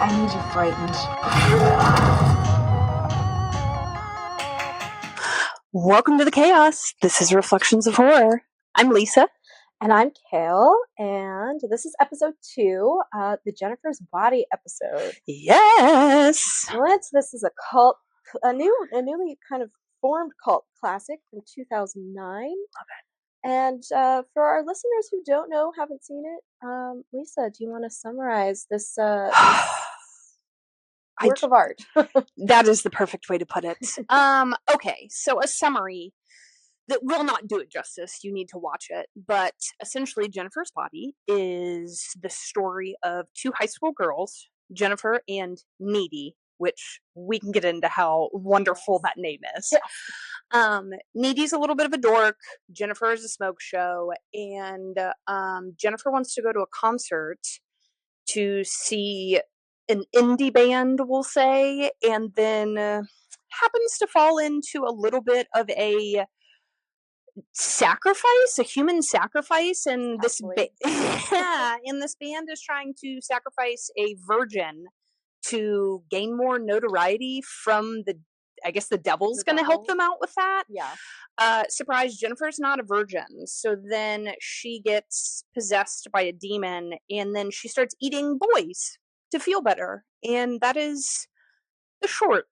I need you frightened. Welcome to the chaos. This is Reflections of Horror. I'm Lisa. And I'm Kale, and this is episode 2, the Jennifer's Body episode. Yes! This is a newly kind of formed cult classic from 2009. Love it. And for our listeners who don't know, haven't seen it, Lisa, do you want to summarize this work of art? That is the perfect way to put it. Okay, so a summary that will not do it justice. You need to watch it. But essentially, Jennifer's Body is the story of two high school girls, Jennifer and Needy, which we can get into how wonderful that name is. Yeah. Needy's a little bit of a dork. Jennifer is a smoke show. And Jennifer wants to go to a concert to see an indie band, we'll say, and then happens to fall into a little bit of a human sacrifice, and this and this band is trying to sacrifice a virgin to gain more notoriety from the devil's going to help them out with that. Yeah. Surprise, Jennifer's not a virgin. So then she gets possessed by a demon, and then she starts eating boys to feel better. And that is the short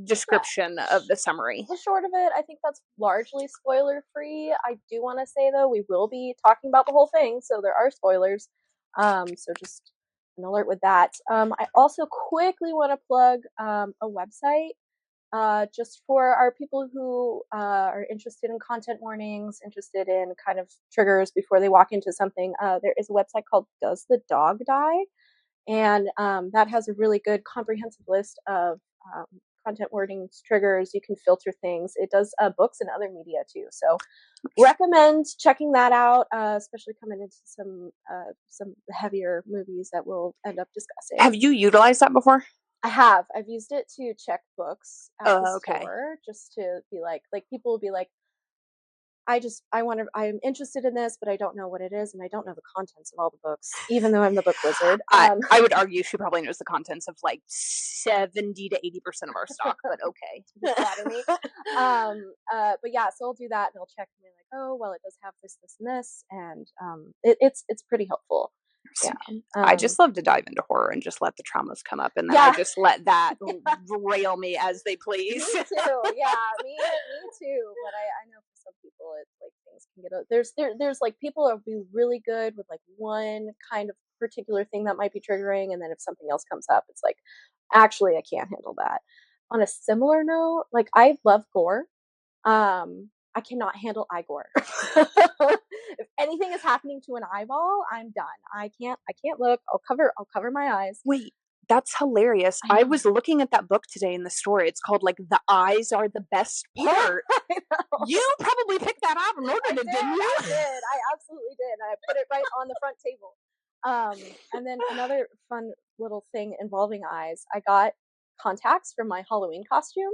description of the summary. The short of it, I think that's largely spoiler free. I do want to say though, we will be talking about the whole thing, so there are spoilers. So just an alert with that. I also quickly want to plug a website just for our people who are interested in content warnings, interested in kind of triggers before they walk into something. There is a website called Does the Dog Die? And that has a really good comprehensive list of content warnings, triggers. You can filter things. It does books and other media too. So recommend checking that out, especially coming into some heavier movies that we'll end up discussing. Have you utilized that before? I have. I've used it to check books at the store, just to be like people will be like, I'm interested in this, but I don't know what it is, and I don't know the contents of all the books, even though I'm the book wizard. I would argue she probably knows the contents of like 70 to 80% of our stock, but okay. Flatter me. But yeah, so I'll do that, and I'll check and be like, oh, well, it does have this, this, and this, and it's pretty helpful. Yeah. I just love to dive into horror and just let the traumas come up, and then I just let that rail me as they please. Me too. Yeah, me too. But I know for some people, it's like things can get there's like people will be really good with like one kind of particular thing that might be triggering, and then if something else comes up, it's like, actually, I can't handle that. On a similar note, like I love gore. I cannot handle eye gore. If anything is happening to an eyeball, I'm done. I can't look. I'll cover my eyes. Wait, that's hilarious. I was looking at that book today in the store. It's called like The Eyes Are the Best Part. I know. You probably picked that out and ordered it, didn't you? I did. I absolutely did. I put it right on the front table. And then another fun little thing involving eyes. I got contacts for my Halloween costume.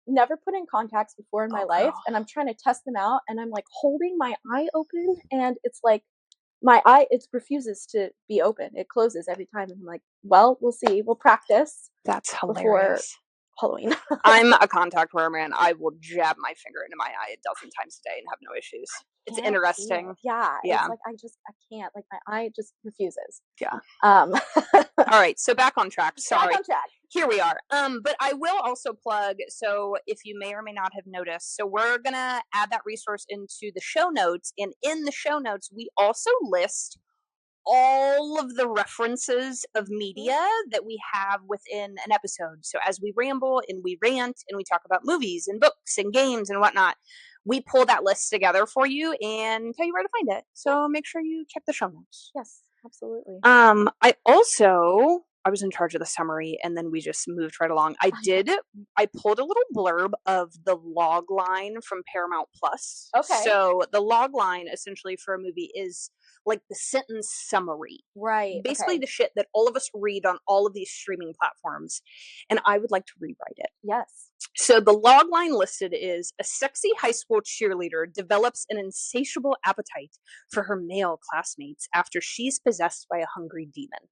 Never put in contacts before in my life, and I'm trying to test them out, and I'm like holding my eye open, and it's like my eye, it refuses to be open. It closes every time, and I'm like, well, we'll see. We'll practice. That's hilarious. Halloween. I'm a contact wearer, man. I will jab my finger into my eye 12 times a day and have no issues. It's interesting. Yeah. It's like I can't. Like my eye just refuses. Yeah. All right. So back on track. Sorry. Back on track. Here we are. But I will also plug, so if you may or may not have noticed, so we're going to add that resource into the show notes. And in the show notes, we also list all of the references of media that we have within an episode. So as we ramble and we rant and we talk about movies and books and games and whatnot, we pull that list together for you and tell you where to find it. So make sure you check the show notes. Yes, absolutely. I was in charge of the summary, and then we just moved right along. I pulled a little blurb of the log line from Paramount Plus. Okay. So the log line essentially for a movie is like the sentence summary. Right. Basically the shit that all of us read on all of these streaming platforms. And I would like to rewrite it. Yes. So the log line listed is: a sexy high school cheerleader develops an insatiable appetite for her male classmates after she's possessed by a hungry demon.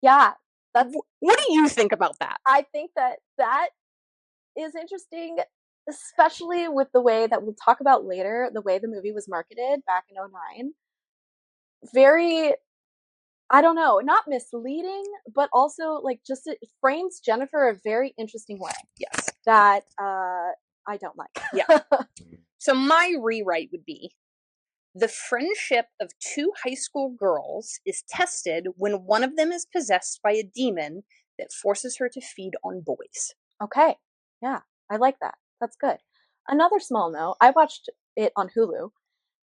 Yeah, What do you think about that? I think that is interesting, especially with the way that we'll talk about later, the way the movie was marketed back in 2009. Very, I don't know, not misleading, but also like just it frames Jennifer a very interesting way. Yes. That I don't like. Yeah. So my rewrite would be, the friendship of two high school girls is tested when one of them is possessed by a demon that forces her to feed on boys. Okay. Yeah, I like that. That's good. Another small note, I watched it on Hulu,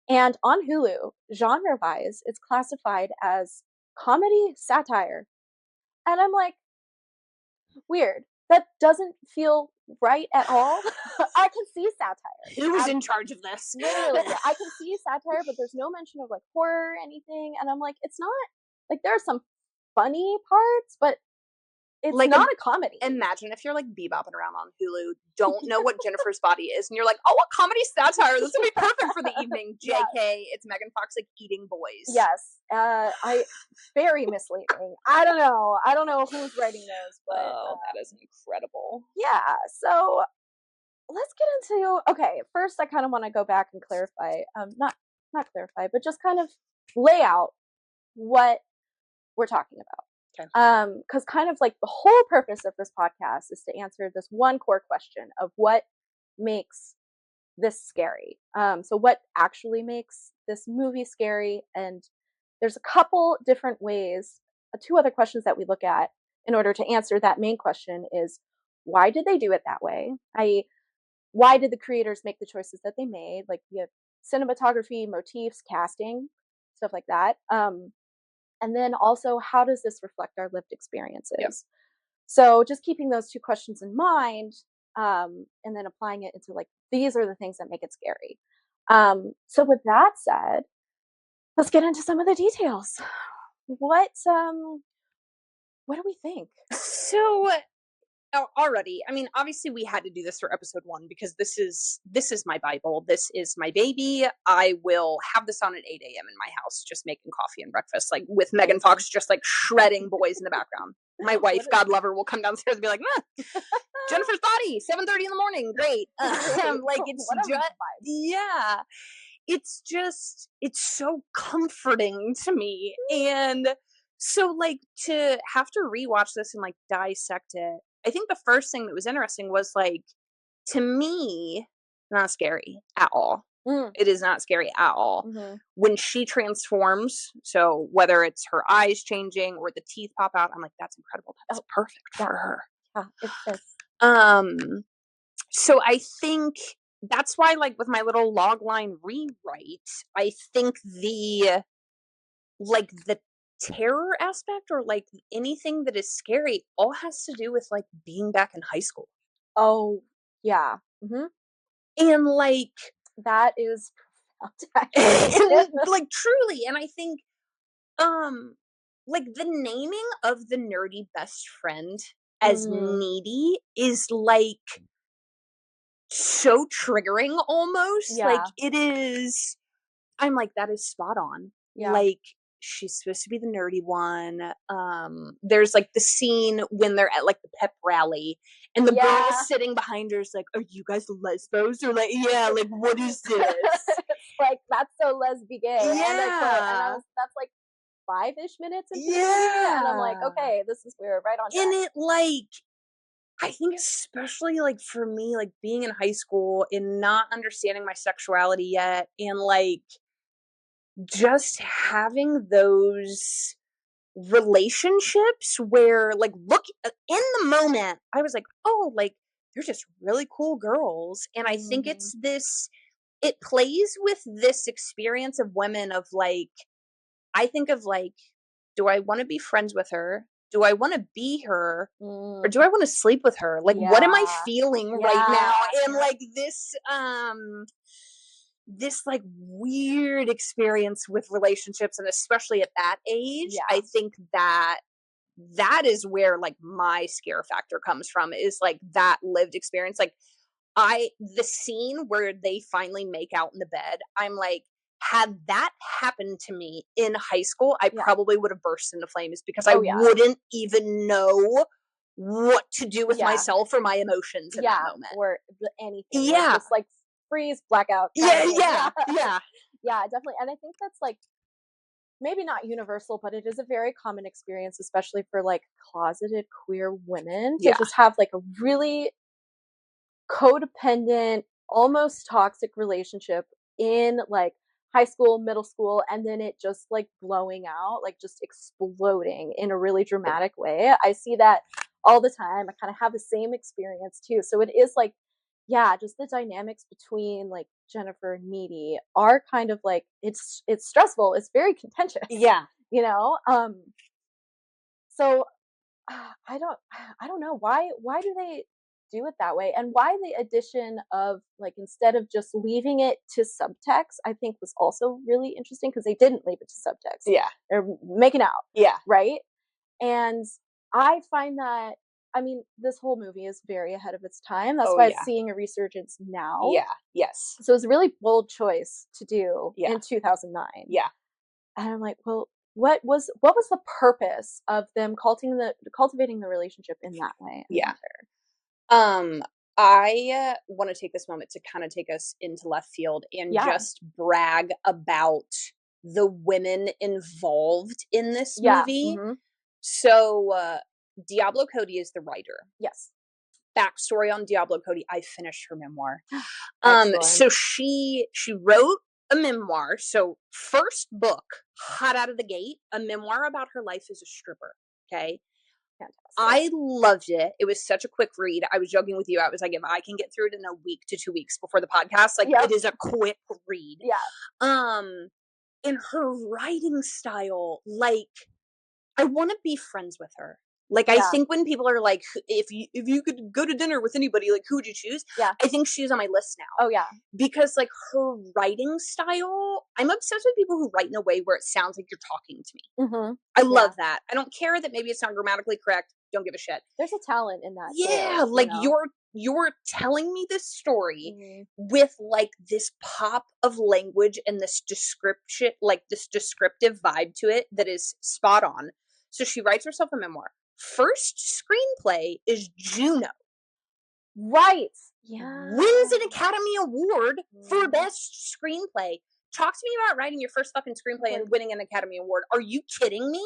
and on Hulu, genre-wise, it's classified as comedy satire. And I'm like, weird. That doesn't feel right at all. I can see satire. Who was in charge of this? Literally, I can see satire, but there's no mention of like horror or anything. And I'm like, it's not like there are some funny parts, but it's like not a comedy. Imagine if you're like bebopping around on Hulu, don't know what Jennifer's Body is, and you're like, oh, a comedy satire. This would be perfect for the evening. JK, it's Megan Fox like eating boys. Yes. Very misleading. I don't know who's writing those, but that is incredible. Yeah. So let's get into, okay, first I kind of want to go back and clarify, not clarify, but just kind of lay out what we're talking about. Okay. Because kind of like the whole purpose of this podcast is to answer this one core question of what makes this scary. So what actually makes this movie scary? And there's a couple different ways, two other questions that we look at in order to answer that main question is, why did they do it that way? I.e., why did the creators make the choices that they made? Like the cinematography, motifs, casting, stuff like that. And then also, how does this reflect our lived experiences? Yep. So just keeping those two questions in mind, and then applying it into like, these are the things that make it scary. So with that said, let's get into some of the details. What do we think? So already, I mean, obviously we had to do this for episode 1 because this is my Bible. This is my baby. I will have this on at 8 a.m. in my house, just making coffee and breakfast, like with Megan Fox just like shredding boys in the background. My wife, God love her, will come downstairs and be like, Jennifer's Body, 7:30 in the morning. Great. Like it's just, yeah, it's just, it's so comforting to me. And so like to have to rewatch this and like dissect it, I think the first thing that was interesting was like, to me, not scary at all. It is not scary at all. Mm-hmm. When she transforms, so whether it's her eyes changing or the teeth pop out, I'm like, that's incredible. That's perfect for her. Yeah, it is. So I think that's why, like with my little logline rewrite, I think the terror aspect or like anything that is scary all has to do with like being back in high school. Oh, yeah. Mm-hmm. And like that is like truly. And I think like the naming of the nerdy best friend as needy is like so triggering almost. Yeah. Like it is, I'm like, that is spot on. Yeah. Like she's supposed to be the nerdy one. There's like the scene when they're at like the pep rally and the girl sitting behind her is like, are you guys lesbos? Or like, yeah, like what is this? Like that's so lesbian. Yeah. And that's like 5-ish minutes into the movie, and I'm like, okay, this is weird, right on track. And it like, I think especially like for me, like being in high school and not understanding my sexuality yet, and like just having those relationships where like, look, in the moment I was like, oh, like they're just really cool girls. And I think it's this, it plays with this experience of women of like, I think of like, do I want to be friends with her? Do I want to be her? Or do I want to sleep with her? Like, what am I feeling right now? And like this like weird experience with relationships, and especially at that age, I think that is where like my scare factor comes from, is like that lived experience. Like the scene where they finally make out in the bed, I'm like, Had that happened to me in high school, I probably would have burst into flames because I wouldn't even know what to do with myself or my emotions in that moment. Or anything. Yeah. Like, just like freeze, blackout. Yeah. Yeah, definitely. And I think that's like maybe not universal, but it is a very common experience, especially for like closeted queer women, to just have like a really codependent, almost toxic relationship in like high school, middle school, and then it just like blowing out, like just exploding in a really dramatic way. I see that all the time. I kind of have the same experience too. So it is like, yeah, just the dynamics between like Jennifer and Meaty are kind of like, it's stressful. It's very contentious. Yeah. You know? So I don't know why do they do it that way, and why the addition of like, instead of just leaving it to subtext, I think was also really interesting, because they didn't leave it to subtext. Yeah. They're making out. Yeah. Right. And I find that, I mean, this whole movie is very ahead of its time. That's why it's seeing a resurgence now. Yeah. Yes. So it's a really bold choice to do in 2009. Yeah. And I'm like, well, what was the purpose of them cultivating the relationship in that way? Yeah. I want to take this moment to kind of take us into left field and just brag about the women involved in this movie. Mm-hmm. So, Diablo Cody is the writer. Yes. Backstory on Diablo Cody: I finished her memoir. So she wrote a memoir. So first book, hot out of the gate, a memoir about her life as a stripper. Okay. Fantastic. I loved it. It was such a quick read. I was joking with you. I was like, if I can get through it in a week to 2 weeks before the podcast, like it is a quick read. Yeah. In her writing style, like, I want to be friends with her. Like, I think when people are like, if you could go to dinner with anybody, like, who would you choose? Yeah. I think she's on my list now. Oh, yeah. Because, like, her writing style, I'm obsessed with people who write in a way where it sounds like you're talking to me. Mm-hmm. I love that. I don't care that maybe it's not grammatically correct. Don't give a shit. There's a talent in that. Yeah, too, like, you know? you're telling me this story with like this pop of language and this description, like this descriptive vibe to it that is spot on. So she writes herself a memoir. First screenplay is Juno. Right. Yeah. Wins an Academy Award for Best Screenplay. Talk to me about writing your first fucking screenplay and winning an Academy Award. Are you kidding me?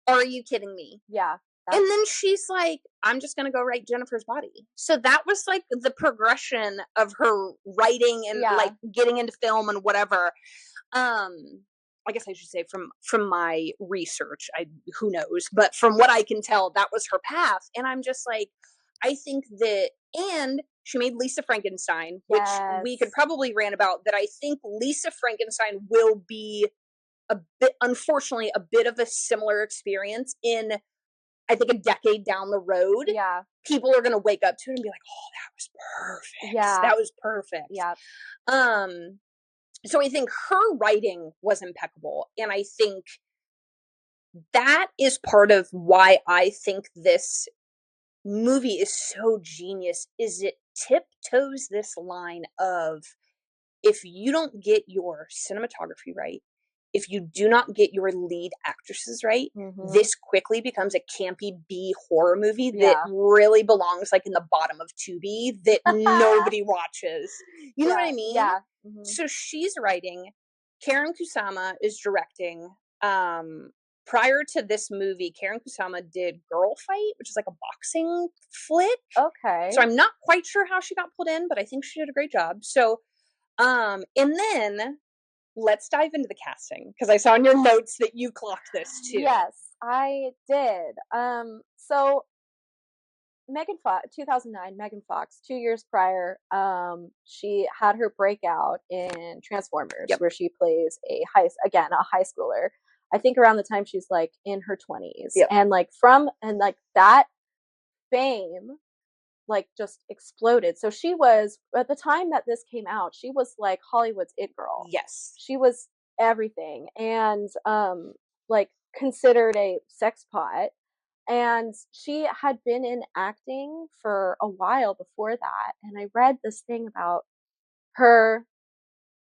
Are you kidding me? Yeah. And then she's like, I'm just going to go write Jennifer's Body. So that was like the progression of her writing and like getting into film and whatever. I guess I should say from my research, who knows, but from what I can tell, that was her path. And I'm just like, I think that, and she made Lisa Frankenstein, which we could probably rant about, that I think Lisa Frankenstein will be unfortunately, a bit of a similar experience in, I think, a decade down the road. Yeah. People are going to wake up to it and be like, oh, that was perfect. Yeah. That was perfect. Yeah. So I think her writing was impeccable. And I think that is part of why I think this movie is so genius, is it tiptoes this line of, if you don't get your cinematography right, if you do not get your lead actresses right, this quickly becomes a campy B horror movie that really belongs like in the bottom of Tubi that nobody watches. You know what I mean? Yeah. So she's writing. Karen Kusama is directing. Prior to this movie, Karen Kusama did Girl Fight, which is like a boxing flick. Okay. So I'm not quite sure how she got pulled in, but I think she did a great job. So, and then let's dive into the casting, because I saw in your notes that you clocked this too. Yes, I did. So Megan Fox, 2009, Megan Fox, 2 years prior, she had her breakout in Transformers, where she plays a high schooler. I think around the time she's like in her 20s, and like that fame like just exploded. So she was, at the time that this came out, she was like Hollywood's it girl. Yes. She was everything, and like considered a sex pot. And she had been in acting for a while before that. And I read this thing about her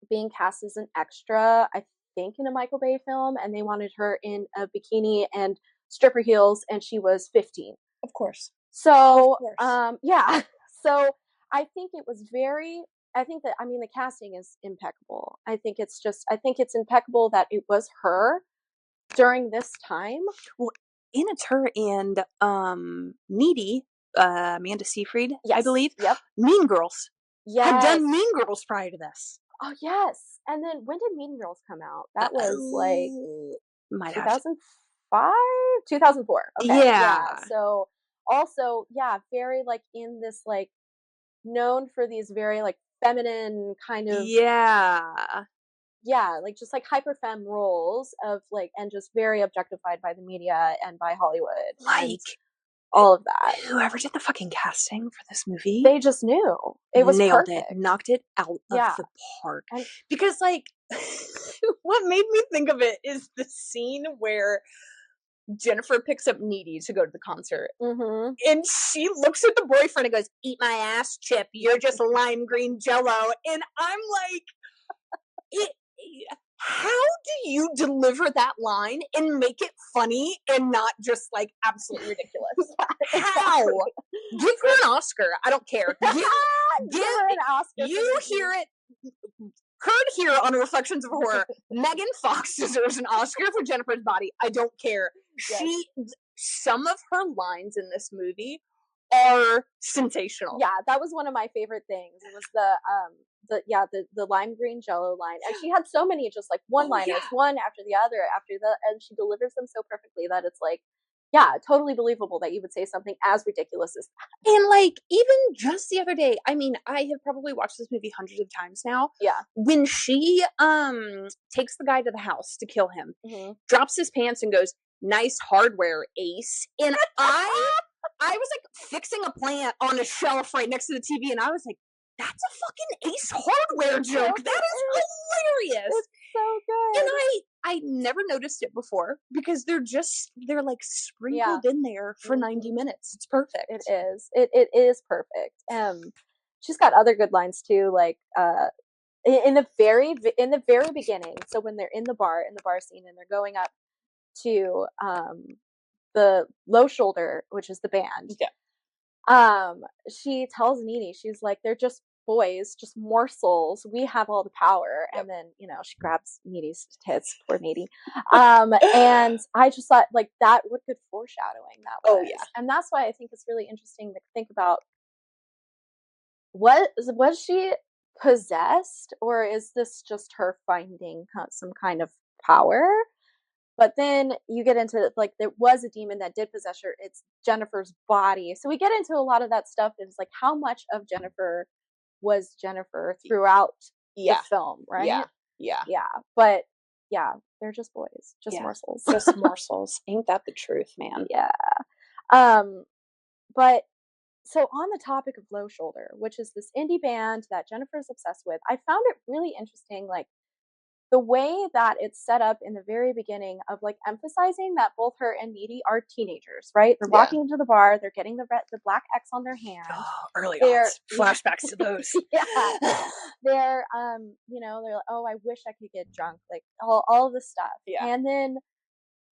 being cast as an extra, I think, in a Michael Bay film, and they wanted her in a bikini and stripper heels, and she was 15. Of course. So, Of course. yeah. So I think it was very. I think that, I mean, the casting is impeccable. I think it's impeccable that it was her during this time. Well, and it's her and Needy, Amanda Seyfried, Yes. I believe. Yep. Mean Girls. Yes. Had done Mean Girls prior to this. Oh yes. And then when did Mean Girls come out? That was like 2005, 2004. Okay. Yeah. So also, yeah, very like in this like known for these very like feminine kind of like just like hyper femme roles of like, and just very objectified by the media and by Hollywood. Like all of that. Whoever did the fucking casting for this movie, they just knew it was nailed perfect. it, knocked it out of the park. Because like, what made me think of it is the scene where Jennifer picks up Needy to go to the concert, and she looks at the boyfriend and goes, "Eat my ass, Chip. You're just lime green Jello." And I'm like, how do you deliver that line and make it funny and not just like absolutely ridiculous? How? Give her an Oscar. I don't care. Give her an Oscar. You hear it. Heard here on Reflections of Horror, Megan Fox deserves an Oscar for Jennifer's Body. I don't care. Yes. Some of her lines in this movie are sensational. Yeah, that was one of my favorite things. It was the lime green Jello line, and she had so many just like one-liners, one after the other, and she delivers them so perfectly that it's like, yeah, totally believable that you would say something as ridiculous as that. And like, even just the other day, I mean, I have probably watched this movie hundreds of times now. Yeah. When she takes the guy to the house to kill him, drops his pants and goes, "Nice hardware, Ace." And I was like fixing a plant on a shelf right next to the TV, and I was like, that's a fucking Ace Hardware joke. That is hilarious. It's so good. And I never noticed it before because they're like sprinkled in there for 90 minutes. It's perfect. It is. It is perfect. She's got other good lines too, like in the very beginning. So when they're in the bar scene, and they're going up to the Low Shoulder, which is the band. Yeah. She tells Needy, she's like, "They're just boys, just morsels. We have all the power." Yep. And then, she grabs Needy's tits, poor Needy. And I just thought, like, that, what good foreshadowing that was. Oh yeah. And that's why I think it's really interesting to think about, was she possessed, or is this just her finding some kind of power? But then you get into, like, there was a demon that did possess her. It's Jennifer's body. So we get into a lot of that stuff. It's like, how much of Jennifer was Jennifer throughout the film, right? Yeah. But yeah, they're just boys, just morsels. Just morsels. Ain't that the truth, man? Yeah. But so on the topic of Low Shoulder, which is this indie band that Jennifer's obsessed with, I found it really interesting, like, the way that it's set up in the very beginning of like emphasizing that both her and Needy are teenagers, right? They're walking into the bar, they're getting the black X on their hand. Oh, early odds. Flashbacks to those. Yeah. They're they're like, "Oh, I wish I could get drunk." Like all of this stuff. Yeah. And then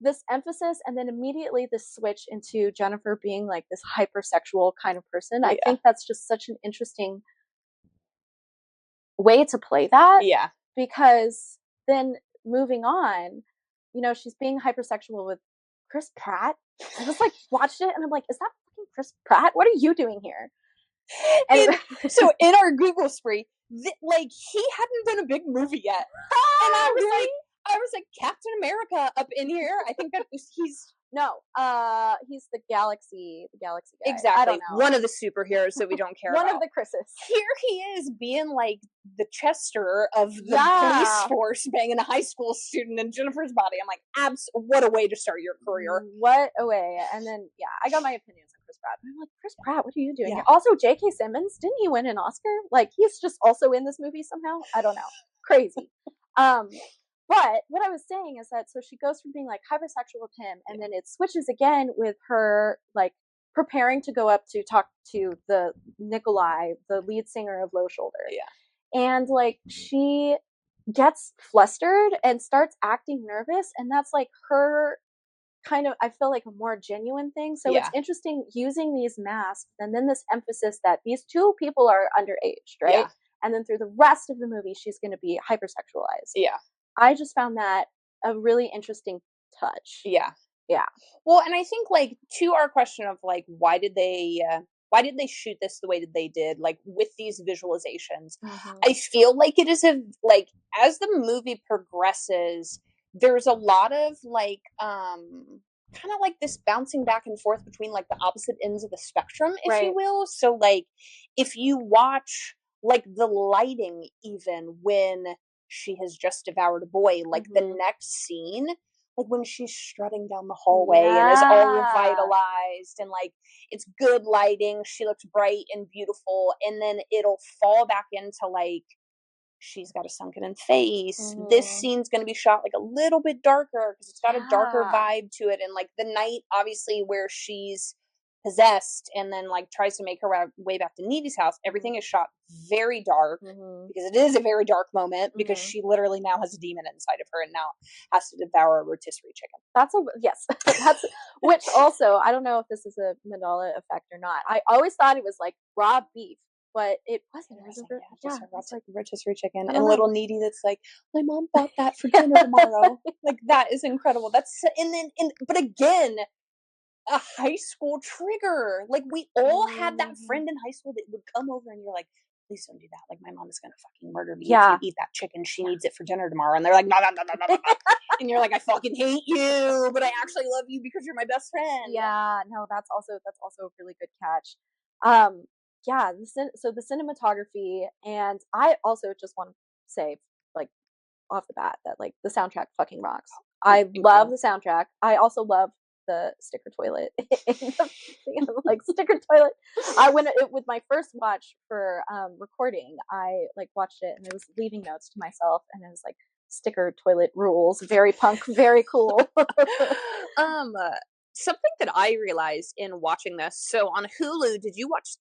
this emphasis, and then immediately this switch into Jennifer being like this hypersexual kind of person. I think that's just such an interesting way to play that. Yeah. Because then moving on, she's being hypersexual with Chris Pratt. I just like watched it and I'm like, is that fucking Chris Pratt? What are you doing here? Anyway. So in our Google spree, like, he hadn't done a big movie yet. And I was like, Captain America up in here. I think that he's the Galaxy guy. Exactly. I don't know. One of the superheroes that we don't care about. One of the Chris's. Here he is being like the Chester of the police force, banging a high school student in Jennifer's body. I'm like, what a way to start your career. What a way. And then, I got my opinions on Chris Pratt. I'm like, Chris Pratt, what are you doing here? Also, J.K. Simmons, didn't he win an Oscar? Like, he's just also in this movie somehow? I don't know. Crazy. But what I was saying is that, so she goes from being like hypersexual with him, and then it switches again with her like preparing to go up to talk to the Nikolai, the lead singer of Low Shoulder. Yeah. And like she gets flustered and starts acting nervous, and that's like her kind of, I feel like, a more genuine thing. So it's interesting using these masks and then this emphasis that these two people are underage, right? And then through the rest of the movie she's going to be hypersexualized. I just found that a really interesting touch. Well, and I think, like, to our question of, like, why did they shoot this the way that they did, like, with these visualizations? I feel like it is like, as the movie progresses, there's a lot of, like, kind of like this bouncing back and forth between, like, the opposite ends of the spectrum, if you will. So, like, if you watch, like, the lighting, even when she has just devoured a boy, like, the next scene, like, when she's strutting down the hallway and is all revitalized, and, like, it's good lighting, she looks bright and beautiful, and then it'll fall back into, like, she's got a sunken in face. This scene's going to be shot, like, a little bit darker because it's got a darker vibe to it, and, like, the night, obviously, where she's possessed and then, like, tries to make her way back to Needy's house, everything is shot very dark because it is a very dark moment, because she literally now has a demon inside of her and now has to devour a rotisserie chicken. That's that's, which also, I don't know if this is a Mandela effect or not. I always thought it was like raw beef, but it wasn't. It was like rotisserie chicken, and little Needy that's like, my mom bought that for dinner tomorrow. Like, that is incredible. But again, a high school trigger. Like, we all had that friend in high school that would come over and you're like, please don't do that. Like, my mom is going to fucking murder me if you eat that chicken. She needs it for dinner tomorrow. And they're like, no. And you're like, I fucking hate you, but I actually love you because you're my best friend. Yeah, no, that's also a really good catch. So the cinematography, and I also just want to say, like, off the bat, that, like, the soundtrack fucking rocks. I love the soundtrack. I also love the sticker toilet. Like, sticker toilet. I went with my first watch for recording. I, like, watched it and I was leaving notes to myself, and it was like, sticker toilet rules. Very punk, very cool. Something that I realized in watching this. So on Hulu, did you watch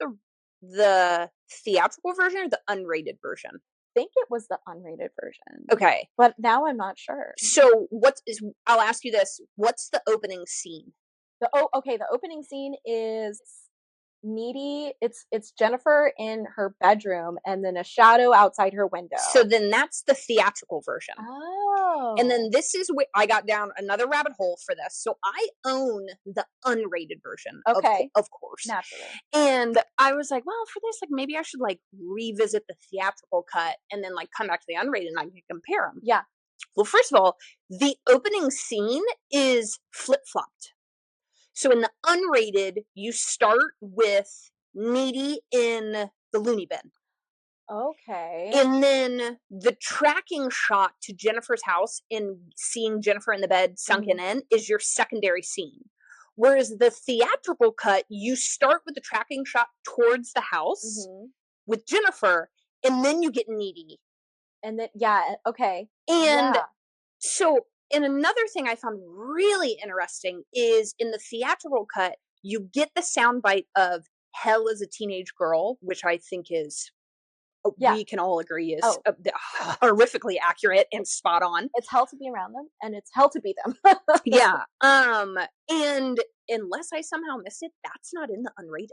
the theatrical version or the unrated version? I think it was the unrated version. Okay. But now I'm not sure. So I'll ask you this. What's the opening scene? The opening scene is Needy. It's Jennifer in her bedroom, and then a shadow outside her window. So then that's the theatrical version. Oh. And then this is where I got down another rabbit hole for this. So I own the unrated version. Okay. Of course. Naturally. And I was like, well, for this, like, maybe I should, like, revisit the theatrical cut and then, like, come back to the unrated and I can compare them. Yeah. Well, first of all, the opening scene is flip-flopped. So in the unrated, you start with Needy in the loony bin. Okay. And then the tracking shot to Jennifer's house and seeing Jennifer in the bed sunken in is your secondary scene. Whereas the theatrical cut, you start with the tracking shot towards the house with Jennifer, and then you get Needy. And then, okay. And so, and another thing I found really interesting is in the theatrical cut, you get the soundbite of "Hell is a Teenage Girl," which I think is, we can all agree is horrifically accurate and spot on. It's hell to be around them, and it's hell to be them. Yeah. And unless I somehow missed it, that's not in the unrated.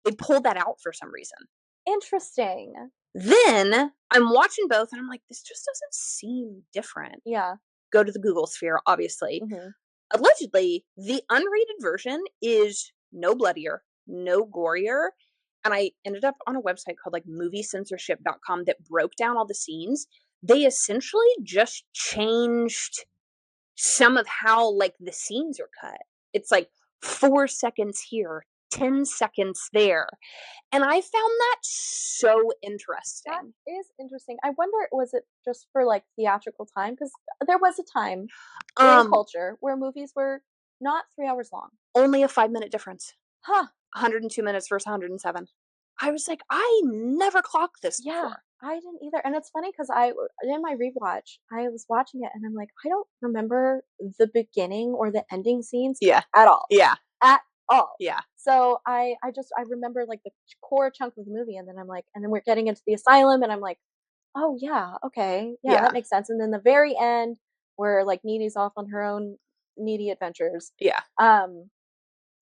They pulled that out for some reason. Interesting. Then I'm watching both, and I'm like, this just doesn't seem different. Yeah. Go to the Google sphere, obviously. Allegedly, the unrated version is no bloodier, no gorier. And I ended up on a website called, like, moviecensorship.com that broke down all the scenes. They essentially just changed some of how, like, the scenes are cut. It's like 4 seconds here, 10 seconds there. And I found that so interesting. That is interesting. I wonder, was it just for, like, theatrical time? Because there was a time in culture where movies were not 3 hours long. Only a 5-minute difference. Huh. 102 minutes versus 107. I was like, I never clocked this before. I didn't either. And it's funny because in my rewatch, I was watching it and I'm like, I don't remember the beginning or the ending scenes at all. Yeah. At all. Yeah. So I remember, like, the core chunk of the movie, and then I'm like, and then we're getting into the asylum, and I'm like, Oh, yeah, okay. Yeah, that makes sense. And then the very end where, like, Needy's off on her own needy adventures. Yeah.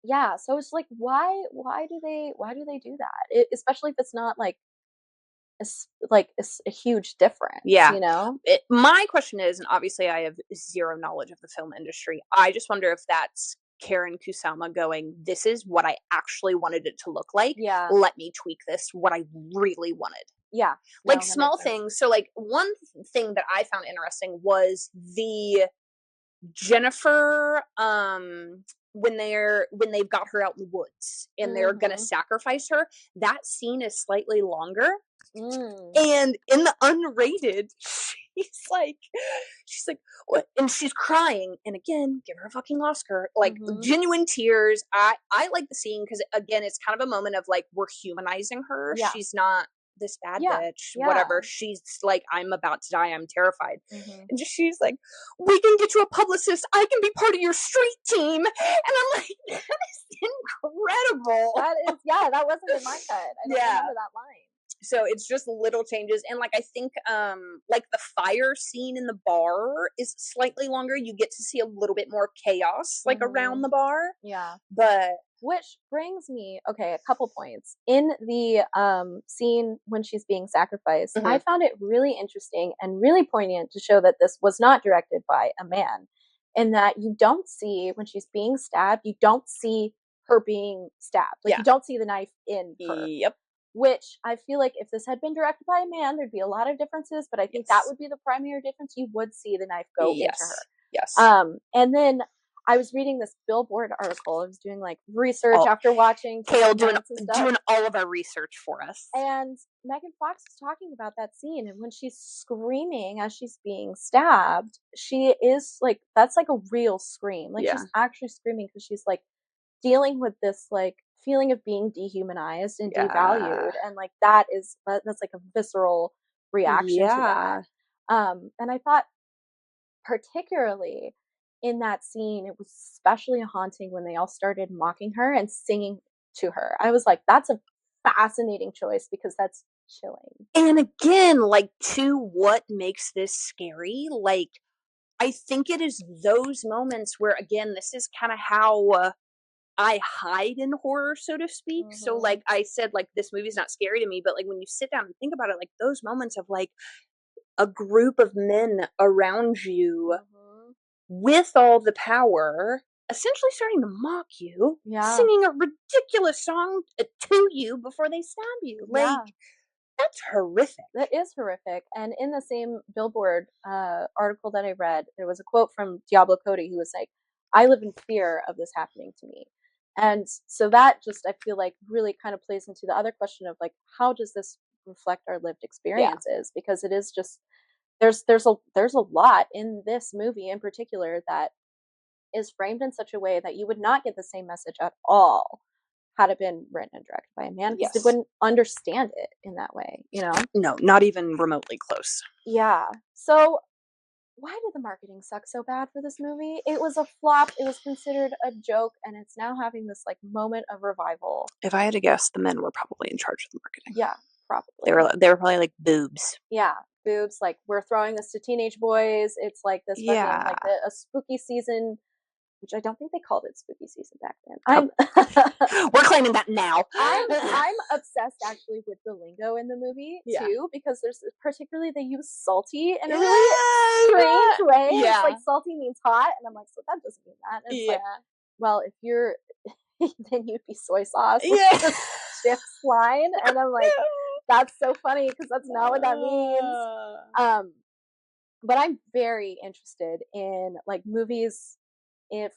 Yeah, so it's like, why do they do that? Especially if it's not, like, a huge difference, Yeah. you know? My question is, and obviously I have zero knowledge of the film industry, I just wonder if that's Karen Kusama going, this is what I actually wanted it to look like. Yeah. Let me tweak this what I really wanted. Yeah. Like No, that small makes sense. things. So like one thing that I found interesting was the Jennifer when they've got her out in the woods and they're gonna Mhm. sacrifice her, that scene is slightly longer. Mm. And in the unrated, she's like, what? And she's crying. And again, give her a fucking Oscar. Like Mhm. genuine tears. I like the scene because again, it's kind of a moment of like we're humanizing her. Yeah. She's not this bad Yeah. bitch, Yeah. whatever. She's like, I'm about to die. I'm terrified. Mhm. And just she's like, we can get you a publicist. I can be part of your street team. And I'm like, that is incredible. That wasn't in my cut. I don't remember that line. So it's just little changes. And like I think like the fire scene in the bar is slightly longer. You get to see a little bit more chaos like around the bar. Yeah. But Which brings me, okay, a couple points. In the scene when she's being sacrificed, I found it really interesting and really poignant to show that this was not directed by a man. And that you don't see, when she's being stabbed, you don't see her being stabbed. Like, you don't see the knife in her. Yep. Which I feel like if this had been directed by a man, there'd be a lot of differences, but I think that would be the primary difference. You would see the knife go into her. Yes. And then I was reading this Billboard article. I was doing like research after watching Kale doing all of our research for us. And Megan Fox was talking about that scene, and when she's screaming as she's being stabbed, she is like, that's like a real scream. Like she's actually screaming because she's like dealing with this like feeling of being dehumanized and devalued, and like that's like a visceral reaction to that. And I thought particularly in that scene, it was especially haunting when they all started mocking her and singing to her. I was like, that's a fascinating choice because that's chilling. And again, like to what makes this scary, like I think it is those moments where again, this is kind of how I hide in horror, so to speak. So like I said, like this movie's not scary to me, but like when you sit down and think about it, like those moments of like a group of men around you with all the power, essentially starting to mock you, singing a ridiculous song to you before they stab you. Like that's horrific. That is horrific. And in the same Billboard article that I read, there was a quote from Diablo Cody who was like, I live in fear of this happening to me. And so that just, I feel like, really kind of plays into the other question of like, how does this reflect our lived experiences? Because it is just, there's a lot in this movie in particular that is framed in such a way that you would not get the same message at all had it been written and directed by a man, because they wouldn't understand it in that way, you know? No, not even remotely close. Yeah. So why did the marketing suck so bad for this movie? It was a flop. It was considered a joke, and it's now having this like moment of revival. If I had to guess, the men were probably in charge of the marketing. Yeah, probably. They were probably like boobs. Yeah, boobs. Like, we're throwing this to teenage boys. It's like this fucking like a spooky season, which I don't think they called it spooky season back then. We're claiming that now. I'm obsessed actually with the lingo in the movie too, because there's particularly they use salty in a really strange way. Yeah. It's like salty means hot, and I'm like, so that doesn't mean that. And it's like, well, if you're then you'd be soy sauce. Yeah. Shifts line, and I'm like, that's so funny because that's not what that means. But I'm very interested in like movies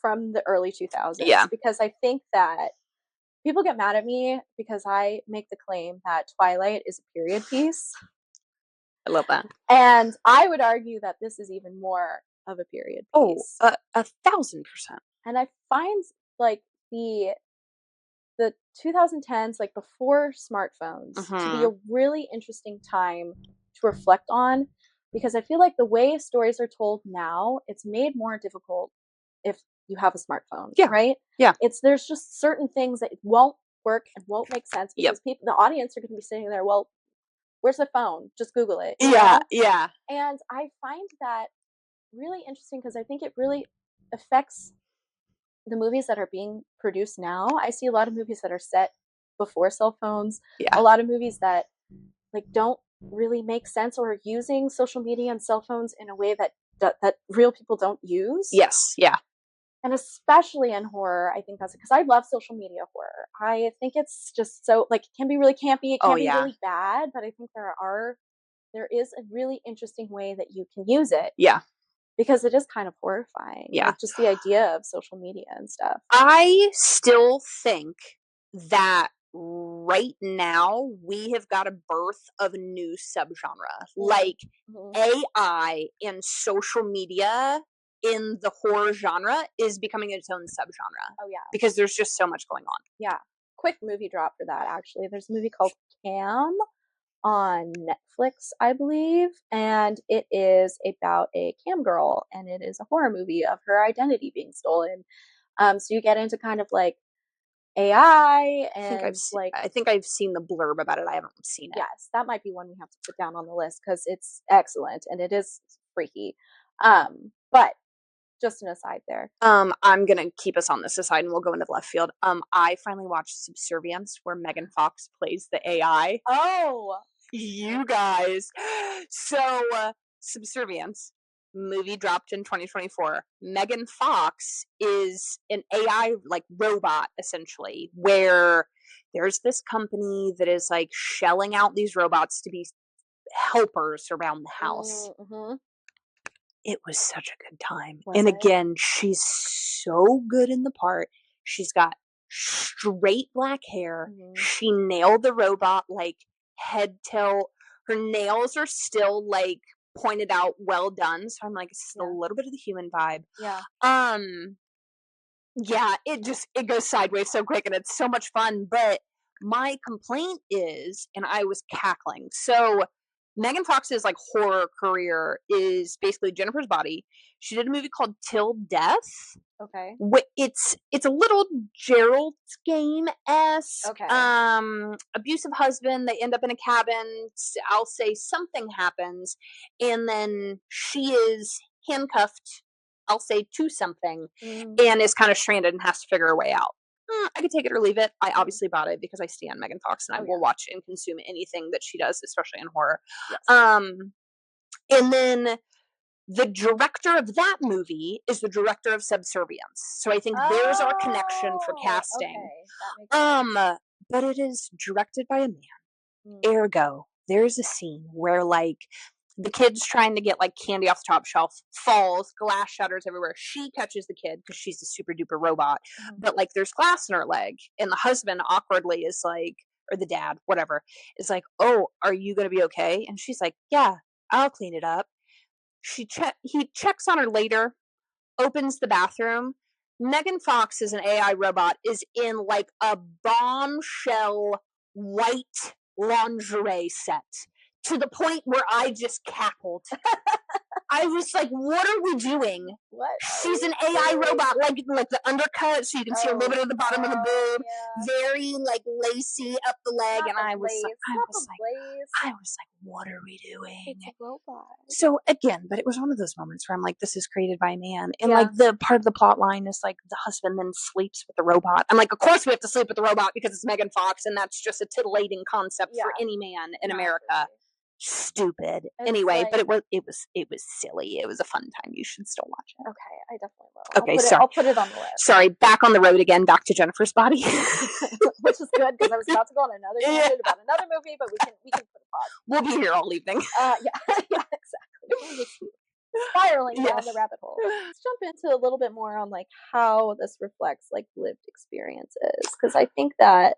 from the early 2000s, because I think that people get mad at me because I make the claim that Twilight is a period piece. I love that. And I would argue that this is even more of a period piece. 1,000%. And I find like the 2010s, like before smartphones, to be a really interesting time to reflect on, because I feel like the way stories are told now, it's made more difficult if you have a smartphone, right? Yeah. There's just certain things that won't work and won't make sense because the audience are going to be sitting there, well, Where's the phone? Just Google it. Yeah, know? yeah. And I find that really interesting because I think it really affects the movies that are being produced now. I see a lot of movies that are set before cell phones. Yeah. A lot of movies that like don't really make sense or are using social media and cell phones in a way that real people don't use. Yes, yeah. And especially in horror, I think that's because I love social media horror. I think it's just so like it can be really campy, it can be really bad, but I think there is a really interesting way that you can use it. Yeah. Because it is kind of horrifying. Yeah. Like just the idea of social media and stuff. I still think that right now we have got a birth of a new subgenre. Like AI and social media in the horror genre is becoming its own subgenre. Oh yeah. Because there's just so much going on. Yeah. Quick movie drop for that actually. There's a movie called Cam on Netflix, I believe, and it is about a cam girl, and it is a horror movie of her identity being stolen. So you get into kind of like AI and I think I've seen the blurb about it. I haven't seen it. Yes, that might be one we have to put down on the list because it's excellent and it is freaky. But just an aside there. I'm gonna keep us on this aside and we'll go into left field. I finally watched Subservience where Megan Fox plays the AI. Oh, you guys. So, Subservience movie dropped in 2024. Megan Fox is an AI like robot essentially, where there's this company that is like shelling out these robots to be helpers around the house. Mm-hmm. It was such a good time. Again, she's so good in the part. She's got straight black hair. Mm-hmm. She nailed the robot like head tilt. Her nails are still like pointed out, well done. So I'm like, it's a little bit of the human vibe. Yeah. Yeah, it goes sideways so quick and it's so much fun. But my complaint is, and I was cackling. So Megan Fox's like horror career is basically Jennifer's Body. She did a movie called Till Death. Okay. It's a little Gerald's Game-esque. Okay. Abusive husband. They end up in a cabin. I'll say something happens, and then she is handcuffed. I'll say to something, and is kind of stranded and has to figure her way out. I could take it or leave it. I obviously bought it because I stand Megan Fox and I will watch and consume anything that she does, especially in horror. Yes. And then the director of that movie is the director of Subservience. So I think there's our connection for casting. Okay. That makes sense. But it is directed by a man. Ergo, there's a scene where like the kid's trying to get like candy off the top shelf, falls, glass shatters everywhere. She catches the kid because she's a super duper robot. But like there's glass in her leg, and the husband awkwardly is like, or the dad, whatever, is like, "Oh, are you gonna be okay?" And she's like, "Yeah, I'll clean it up." He checks on her later, opens the bathroom. Megan Fox is an AI robot, is in like a bombshell white lingerie set to the point where I just cackled. I was like, what are we doing? What? She's an AI robot, like the undercut, so you can see a little bit of the bottom of the boob. Yeah. Very like lacy up the leg, and I was like, what are we doing? It's a robot. So again, but it was one of those moments where I'm like, this is created by a man, and like the part of the plot line is like the husband then sleeps with the robot. I'm like, of course we have to sleep with the robot because it's Megan Fox, and that's just a titillating concept for any man in America. Stupid. It's anyway, like, but it was silly. It was a fun time. You should still watch it. Okay, I definitely will. Okay, I'll put it on the list. Sorry, back on the road again. Back to Jennifer's Body, which is good because I was about to go on another tangent about another movie, but we can put a pause. We'll be here all evening. Yeah, exactly. Spiraling down the rabbit hole. Let's jump into a little bit more on like how this reflects like lived experiences, because I think that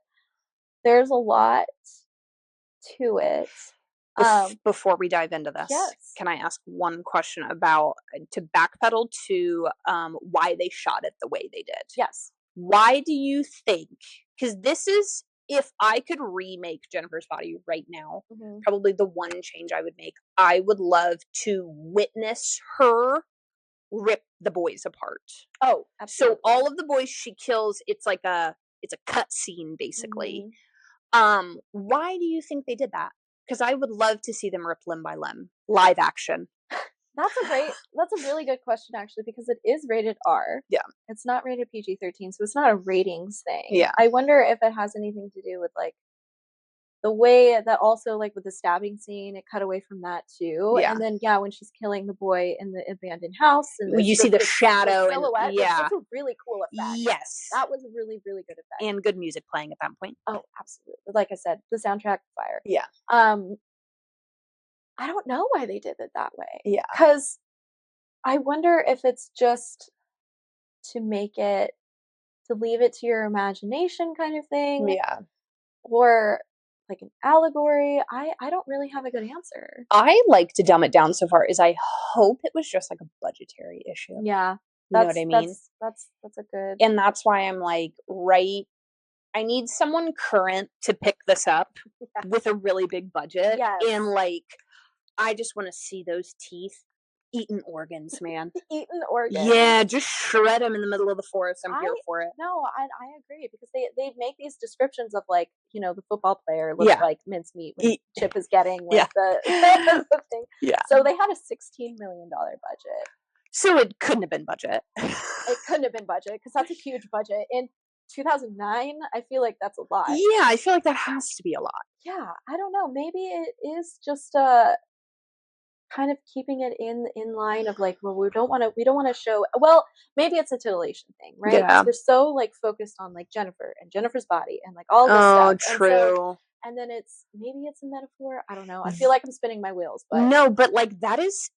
there's a lot to it. Before we dive into this, can I ask one question about to backpedal to why they shot it the way they did? Yes. Why do you think? Because this is, if I could remake Jennifer's Body right now, probably the one change I would make. I would love to witness her rip the boys apart. Oh, absolutely. So all of the boys she kills, it's a cut scene basically. Why do you think they did that? because I would love to see them rip limb by limb, live action. That's a really good question, actually, because it is rated R. Yeah. It's not rated PG-13, so it's not a ratings thing. Yeah. I wonder if it has anything to do with, like, the way that also, like, with the stabbing scene, it cut away from that too. Yeah. And then, when she's killing the boy in the abandoned house, and you see the shadow silhouette, and that's a really cool effect. Yes. That was a really, really good effect. And good music playing at that point. Oh, absolutely. Like I said, the soundtrack, fire. Yeah. I don't know why they did it that way. Yeah. Because I wonder if it's just to leave it to your imagination kind of thing. Yeah. Or like an allegory. I don't really have a good answer. I like to dumb it down so far is I hope it was just like a budgetary issue. Yeah. You know what I mean? That's a good. And that's why I'm like, I need someone current to pick this up with a really big budget. Yes. And like, I just want to see those teeth eating organs, man. Eating organs. Yeah, just shred them in the middle of the forest. I'm here for it. No, I agree, because they make these descriptions of, like, you know, the football player looks like mincemeat when Chip is getting like the thing. Yeah. So they had a $16 million budget. So it couldn't have been budget. It couldn't have been budget, because that's a huge budget. In 2009, I feel like that's a lot. Yeah, I feel like that has to be a lot. Yeah, I don't know. Maybe it is just kind of keeping it in line of, like, well, we don't want to show, well, maybe it's a titillation thing, right? Yeah. We're so, like, focused on, like, Jennifer and Jennifer's body and, like, all this stuff. Oh, true. And then maybe it's a metaphor. I don't know. I feel like I'm spinning my wheels, but no, but like that is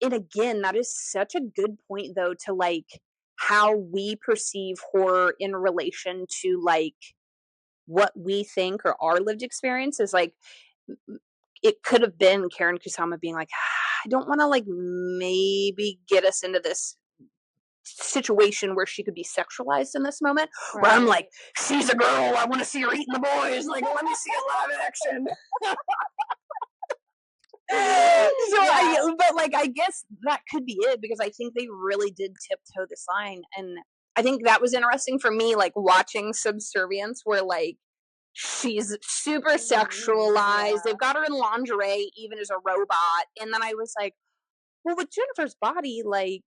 such a good point though, to like how we perceive horror in relation to like what we think or our lived experience is. Like, it could have been Karen Kusama being like, I don't want to like maybe get us into this situation where she could be sexualized in this moment, where I'm like, she's a girl, I want to see her eating the boys, like, let me see a live action. But like, I guess that could be it, because I think they really did tiptoe this line, and I think that was interesting for me, like watching Subservience, where like she's super sexualized, they've got her in lingerie even as a robot, and then I was like, well, with Jennifer's body, like,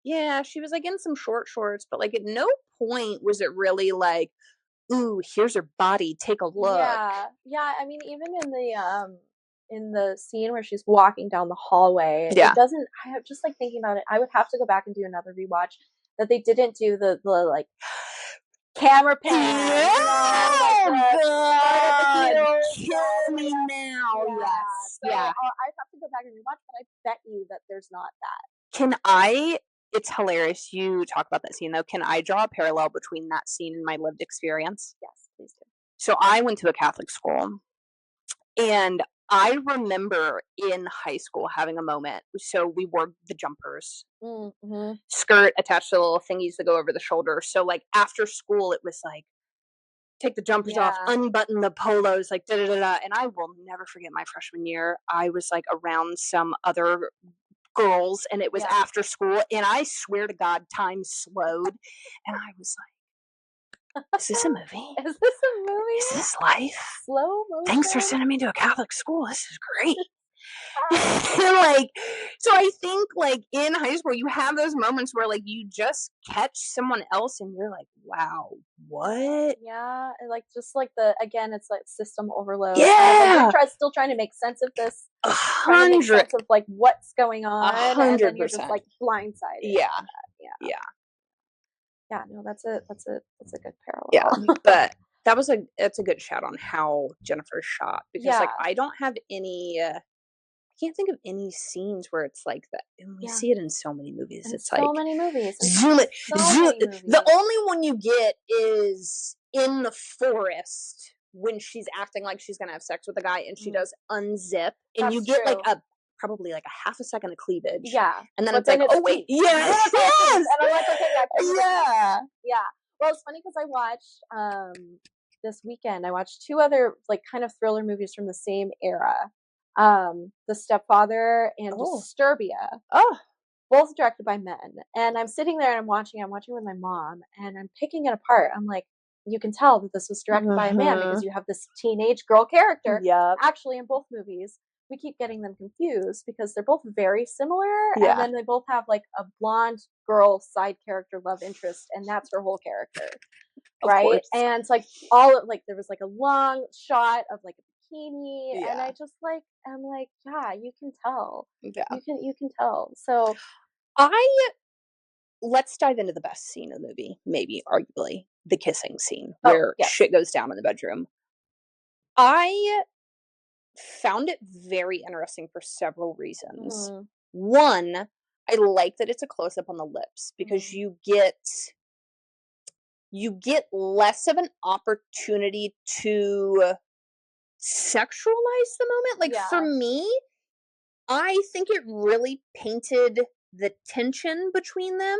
yeah, she was like in some short shorts, but like at no point was it really like, ooh, here's her body, take a look. Yeah. I mean, even in the scene where she's walking down the hallway, it doesn't. I just like thinking about it. I would have to go back and do another rewatch. That they didn't do the like camera pan. Kill me now. Yes. So I'd have to go back and rewatch, but I bet you that there's not that. It's hilarious you talk about that scene though. Can I draw a parallel between that scene and my lived experience? Yes, please do. So I went to a Catholic school, and I remember in high school having a moment. So we wore the jumpers, skirt attached to the little thingies that go over the shoulder. So like after school, it was like, take the jumpers off, unbutton the polos, like da-da-da-da. And I will never forget my freshman year. I was like around some other girls, and it was after school, and I swear to God, time slowed, and I was like, is this a movie? Is this a movie? Is this life? Slow motion? Thanks for sending me to a Catholic school. This is great. Like, so I think like in high school you have those moments where like you just catch someone else and you're like, wow, what? Yeah, like just like it's like system overload. Yeah, like, you're still trying to make sense of this. 100 sense of like what's going on, 100%. and then you're just like blindsided. Yeah. No, that's a good parallel. Yeah, but that's a good shout on how Jennifer's shot, because like I don't have any. I can't think of any scenes where it's like that. And we see it in so many movies. It's so like many movies. The only one you get is in the forest when she's acting like she's gonna have sex with a guy, and she does unzip, and you get like probably like a half a second of cleavage. Yeah, and then it's like, oh wait, yes, and I'm like, okay, yeah. Well, it's funny because I watched this weekend. I watched two other like kind of thriller movies from the same era. The Stepfather and Disturbia. Both directed by men. And I'm sitting there and I'm watching with my mom, and I'm picking it apart. I'm like, you can tell that this was directed by a man because you have this teenage girl character. Yep. Actually, in both movies, we keep getting them confused because they're both very similar, Yeah. and then they both have like a blonde girl side character love interest, and that's her whole character, right? Course. And it's like all of, like there was like a long shot of like a bikini, Yeah. and I just like I'm like, yeah, you can tell, Yeah. you can tell. So let's dive into the best scene in the movie, maybe arguably the kissing scene Oh, where yes. shit goes down in the bedroom. I found it very interesting for several reasons. Mhm. One, I like that it's a close up on the lips because Mhm. you get less of an opportunity to sexualize the moment. Like Yeah. for me, I think it really painted the tension between them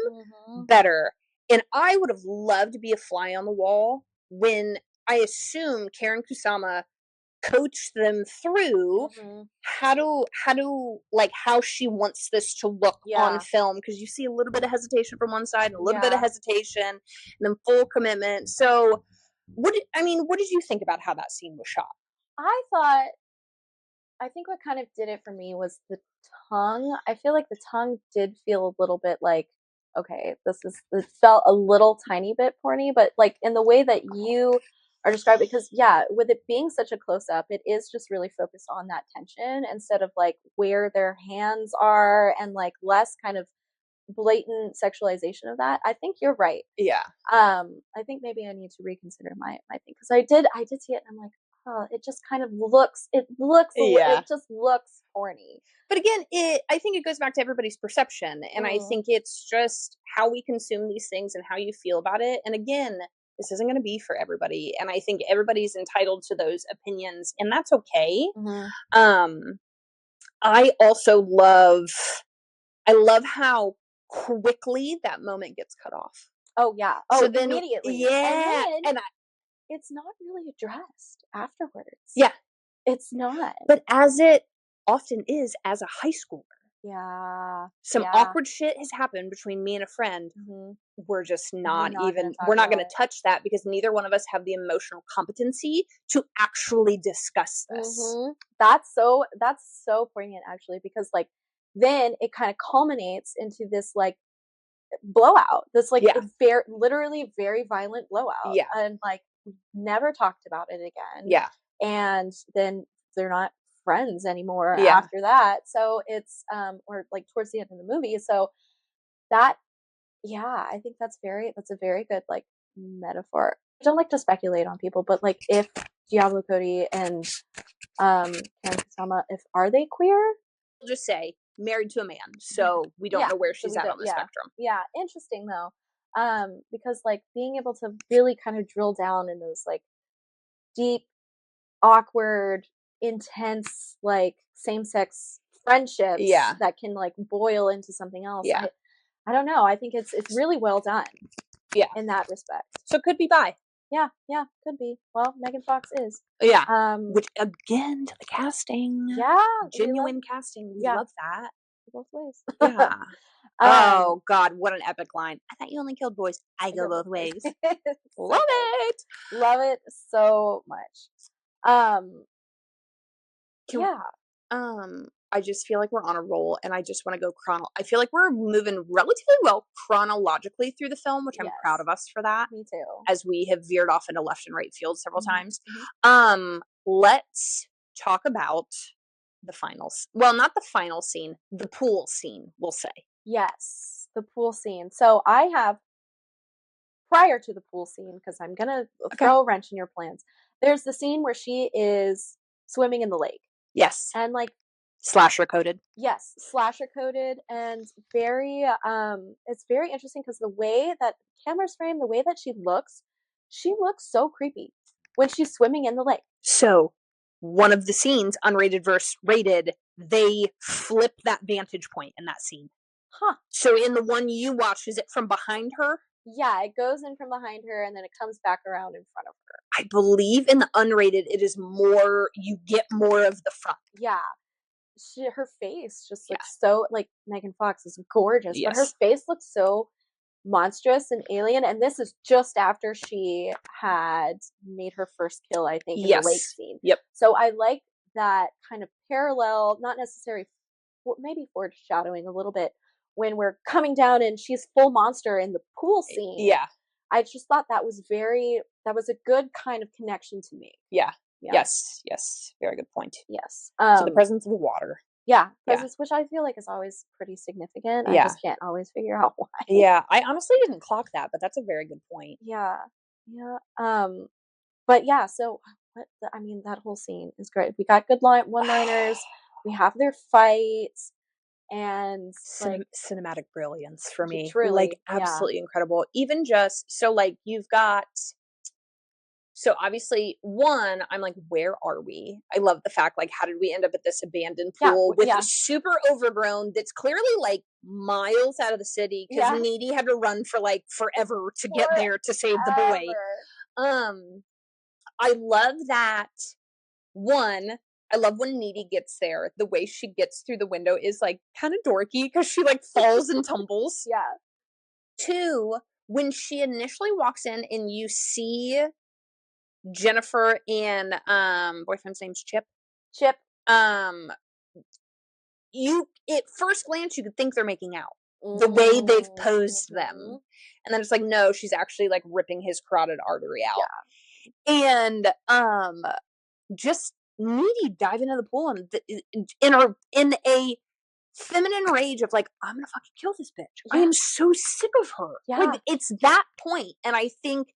Mhm. better. And I would have loved to be a fly on the wall when I assume Karen Kusama coached them through Mhm. how she wants this to look on Yeah. film, because you see a little bit of hesitation from one side and a little bit of Yeah. hesitation and then full commitment. So what did you think about how that scene was shot? I think what kind of did it for me was the tongue. I feel like the tongue did feel a little bit like, okay, it felt a little tiny bit porny, but like in the way that you are describing, because yeah, with it being such a close up, it is just really focused on that tension instead of like where their hands are and like less kind of blatant sexualization of that. I think you're right. Yeah. I think maybe I need to reconsider my thing, because I did see it and I'm like, oh, it just kind of looks, Yeah. it just looks corny. But again, I think it goes back to everybody's perception, and I think it's just how we consume these things and how you feel about it. And again, this isn't going to be for everybody, and I think everybody's entitled to those opinions, and that's okay. Mm-hmm. I also love how quickly that moment gets cut off. Oh yeah. So Oh, then, immediately. yeah, And then it's not really addressed afterwards. yeah, It's not. but as it often is as a high schooler. Yeah. Some Yeah. awkward shit has happened between me and a friend. Mm-hmm. We're just We're not not even, gonna we're not talk going about to touch that because neither one of us have the emotional competency to actually discuss it. this. Mm-hmm. That's so poignant actually, because like then it kind of culminates into this like blowout. This like Yeah. literally very violent blowout. Yeah. And like we never talked about it again. Yeah. And then they're not friends anymore Yeah. after that. So it's or like towards the end of the movie. So that, yeah, I think that's a very good like metaphor. I don't like to speculate on people, but like if Diablo Cody and Karen Kusama, if are they queer? We'll just say married to a man, so we don't know where she's at on the spectrum. Yeah, interesting though. Because like being able to really kind of drill down in those like deep, awkward, intense, like same-sex friendships that can like boil into something else. Yeah. I don't know. I think it's really well done. Yeah. In that respect. So it could be bi. Yeah, could be. Well, Megan Fox is. Yeah. Which again, to the casting. Yeah. Genuine casting. We love that. Both ways. Yeah. Oh God, what an epic line. I thought you only killed boys. I go both ways. Love it. Love it so much. I just feel like we're on a roll, and I just want to go I feel like we're moving relatively well chronologically through the film, which I'm proud of us for that. Me too. As we have veered off into left and right field several times. Mm-hmm. Let's talk about the finals. Well, not the final scene, the pool scene, we'll say. Yes, the pool scene. So I have, prior to the pool scene, because I'm gonna throw a wrench in your plans. There's the scene where she is swimming in the lake. Yes. And like slasher coded. Yes, slasher coded, and very it's very interesting because the way that camera's framed, the way that she looks so creepy when she's swimming in the lake. So one of the scenes, unrated versus rated, they flip that vantage point in that scene. Huh. So in the one you watched, is it from behind her? Yeah, it goes in from behind her and then it comes back around in front of her. I believe in the unrated, it is more, you get more of the front. Yeah. Her face just looks so, like, Megan Fox is gorgeous, but her face looks so monstrous and alien, and this is just after she had made her first kill, I think, in the lake scene. Yep. So I like that kind of parallel, not necessarily, maybe foreshadowing a little bit, when we're coming down and she's full monster in the pool scene. Yeah. I just thought that was a good kind of connection to me. Yeah. Yes. Very good point. Yes. So the presence of the water. Yeah, presence, which I feel like is always pretty significant. I just can't always figure out why. Yeah, I honestly didn't clock that, but that's a very good point. Yeah. But yeah, so that whole scene is great. We got good one-liners. We have their fights, and cinematic brilliance for me. Truly, like absolutely incredible. Even just so you've got. So obviously, one, I'm like, where are we? I love the fact, how did we end up at this abandoned pool with a super overgrown that's clearly miles out of the city because Needy had to run for forever to get there to save the boy. I love that. One, I love when Needy gets there. The way she gets through the window is kind of dorky because she falls and tumbles. Yeah. Two, when she initially walks in and you see Jennifer and boyfriend's name's Chip. You at first glance you could think they're making out. The way they've posed them. And then it's no, she's actually ripping his carotid artery out. Yeah. And just Needy diving into the pool and in a feminine rage of I'm gonna fucking kill this bitch. Yeah. I am so sick of her. Yeah. It's that point. And I think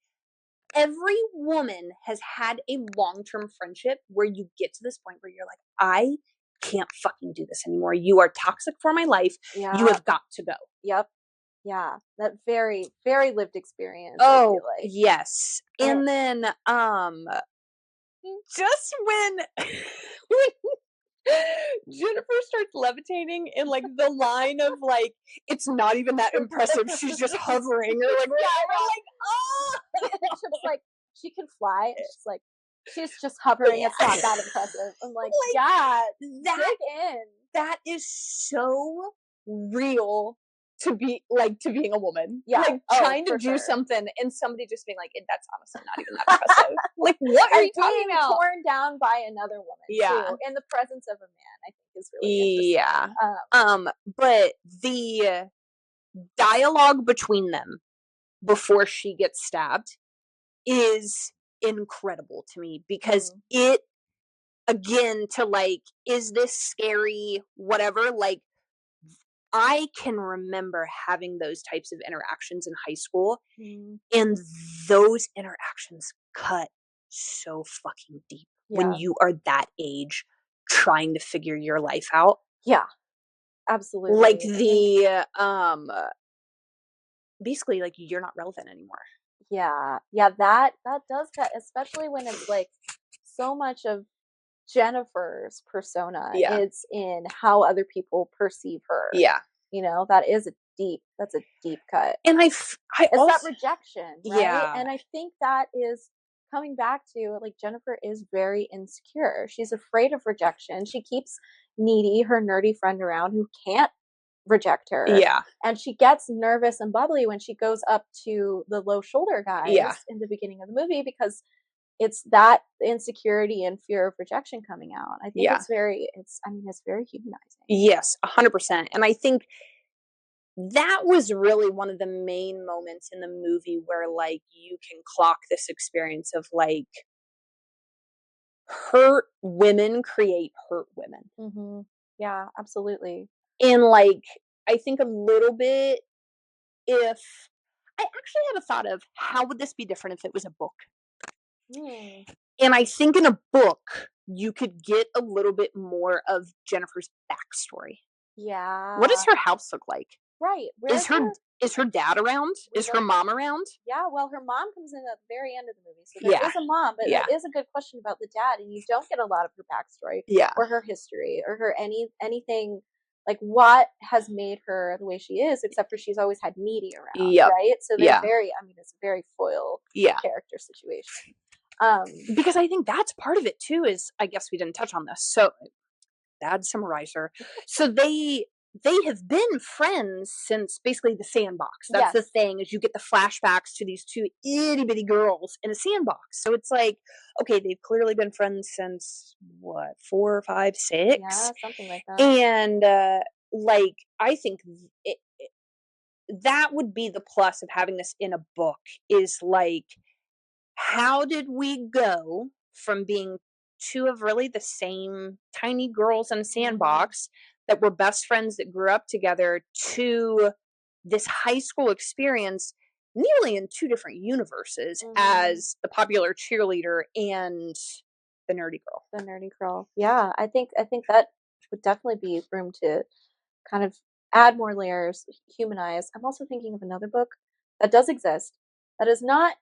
every woman has had a long-term friendship where you get to this point where you're I can't fucking do this anymore. You are toxic for my life. Yeah. You have got to go. Yep. Yeah. That very, very lived experience. Oh, yes. And then, just when Jennifer starts levitating in the line of it's not even that impressive. She's just hovering. Or oh, it's she can fly. It's she's just hovering. Yeah. It's not that impressive. I'm that is so real to be to being a woman. Yeah. Trying to do something and somebody just being that's honestly not even that impressive. What are you talking about? Torn down by another woman. Yeah. Too, in the presence of a man, I think is really interesting. Yeah. But the dialogue between them before she gets stabbed is incredible to me because it again to is this scary whatever I can remember having those types of interactions in high school and those interactions cut so fucking deep when you are that age trying to figure your life out. Yeah. Absolutely. Basically you're not relevant anymore. Yeah. Yeah, that does cut, especially when it's so much of Jennifer's persona is in how other people perceive her. Yeah. That's a deep cut. And it's also, that rejection, right? Yeah. And I think that is coming back to Jennifer is very insecure. She's afraid of rejection. She keeps Needy, her nerdy friend, around who can't reject her. Yeah. And she gets nervous and bubbly when she goes up to the low shoulder guys in the beginning of the movie because it's that insecurity and fear of rejection coming out. I think it's very humanizing. Yes, 100%. And I think that was really one of the main moments in the movie where you can clock this experience of hurt women create hurt women. Mm-hmm. Yeah, absolutely. And I think a little bit if I actually had a thought of how would this be different if it was a book? And I think in a book, you could get a little bit more of Jennifer's backstory. Yeah. What does her house look like? Right. Is her dad around? Is her mom around? Yeah, well, her mom comes in at the very end of the movie. So there is a mom, but it is a good question about the dad, and you don't get a lot of her backstory or her history or her anything what has made her the way she is, except for she's always had Needy around, right? So they're it's a very foil character situation. Because I think that's part of it too is, I guess we didn't touch on this. So bad summarizer. So they have been friends since basically the sandbox. That's the thing, is you get the flashbacks to these two itty bitty girls in a sandbox. So it's like, okay, they've clearly been friends since what, 4, 5, 6? Yeah, something like that. And like, I think that would be the plus of having this in a book, is like, how did we go from being two of really the same tiny girls in a sandbox that were best friends that grew up together to this high school experience nearly in 2 different universes as the popular cheerleader and the nerdy girl. The nerdy girl. Yeah, I think that would definitely be room to kind of add more layers, humanize. I'm also thinking of another book that does exist. That is not.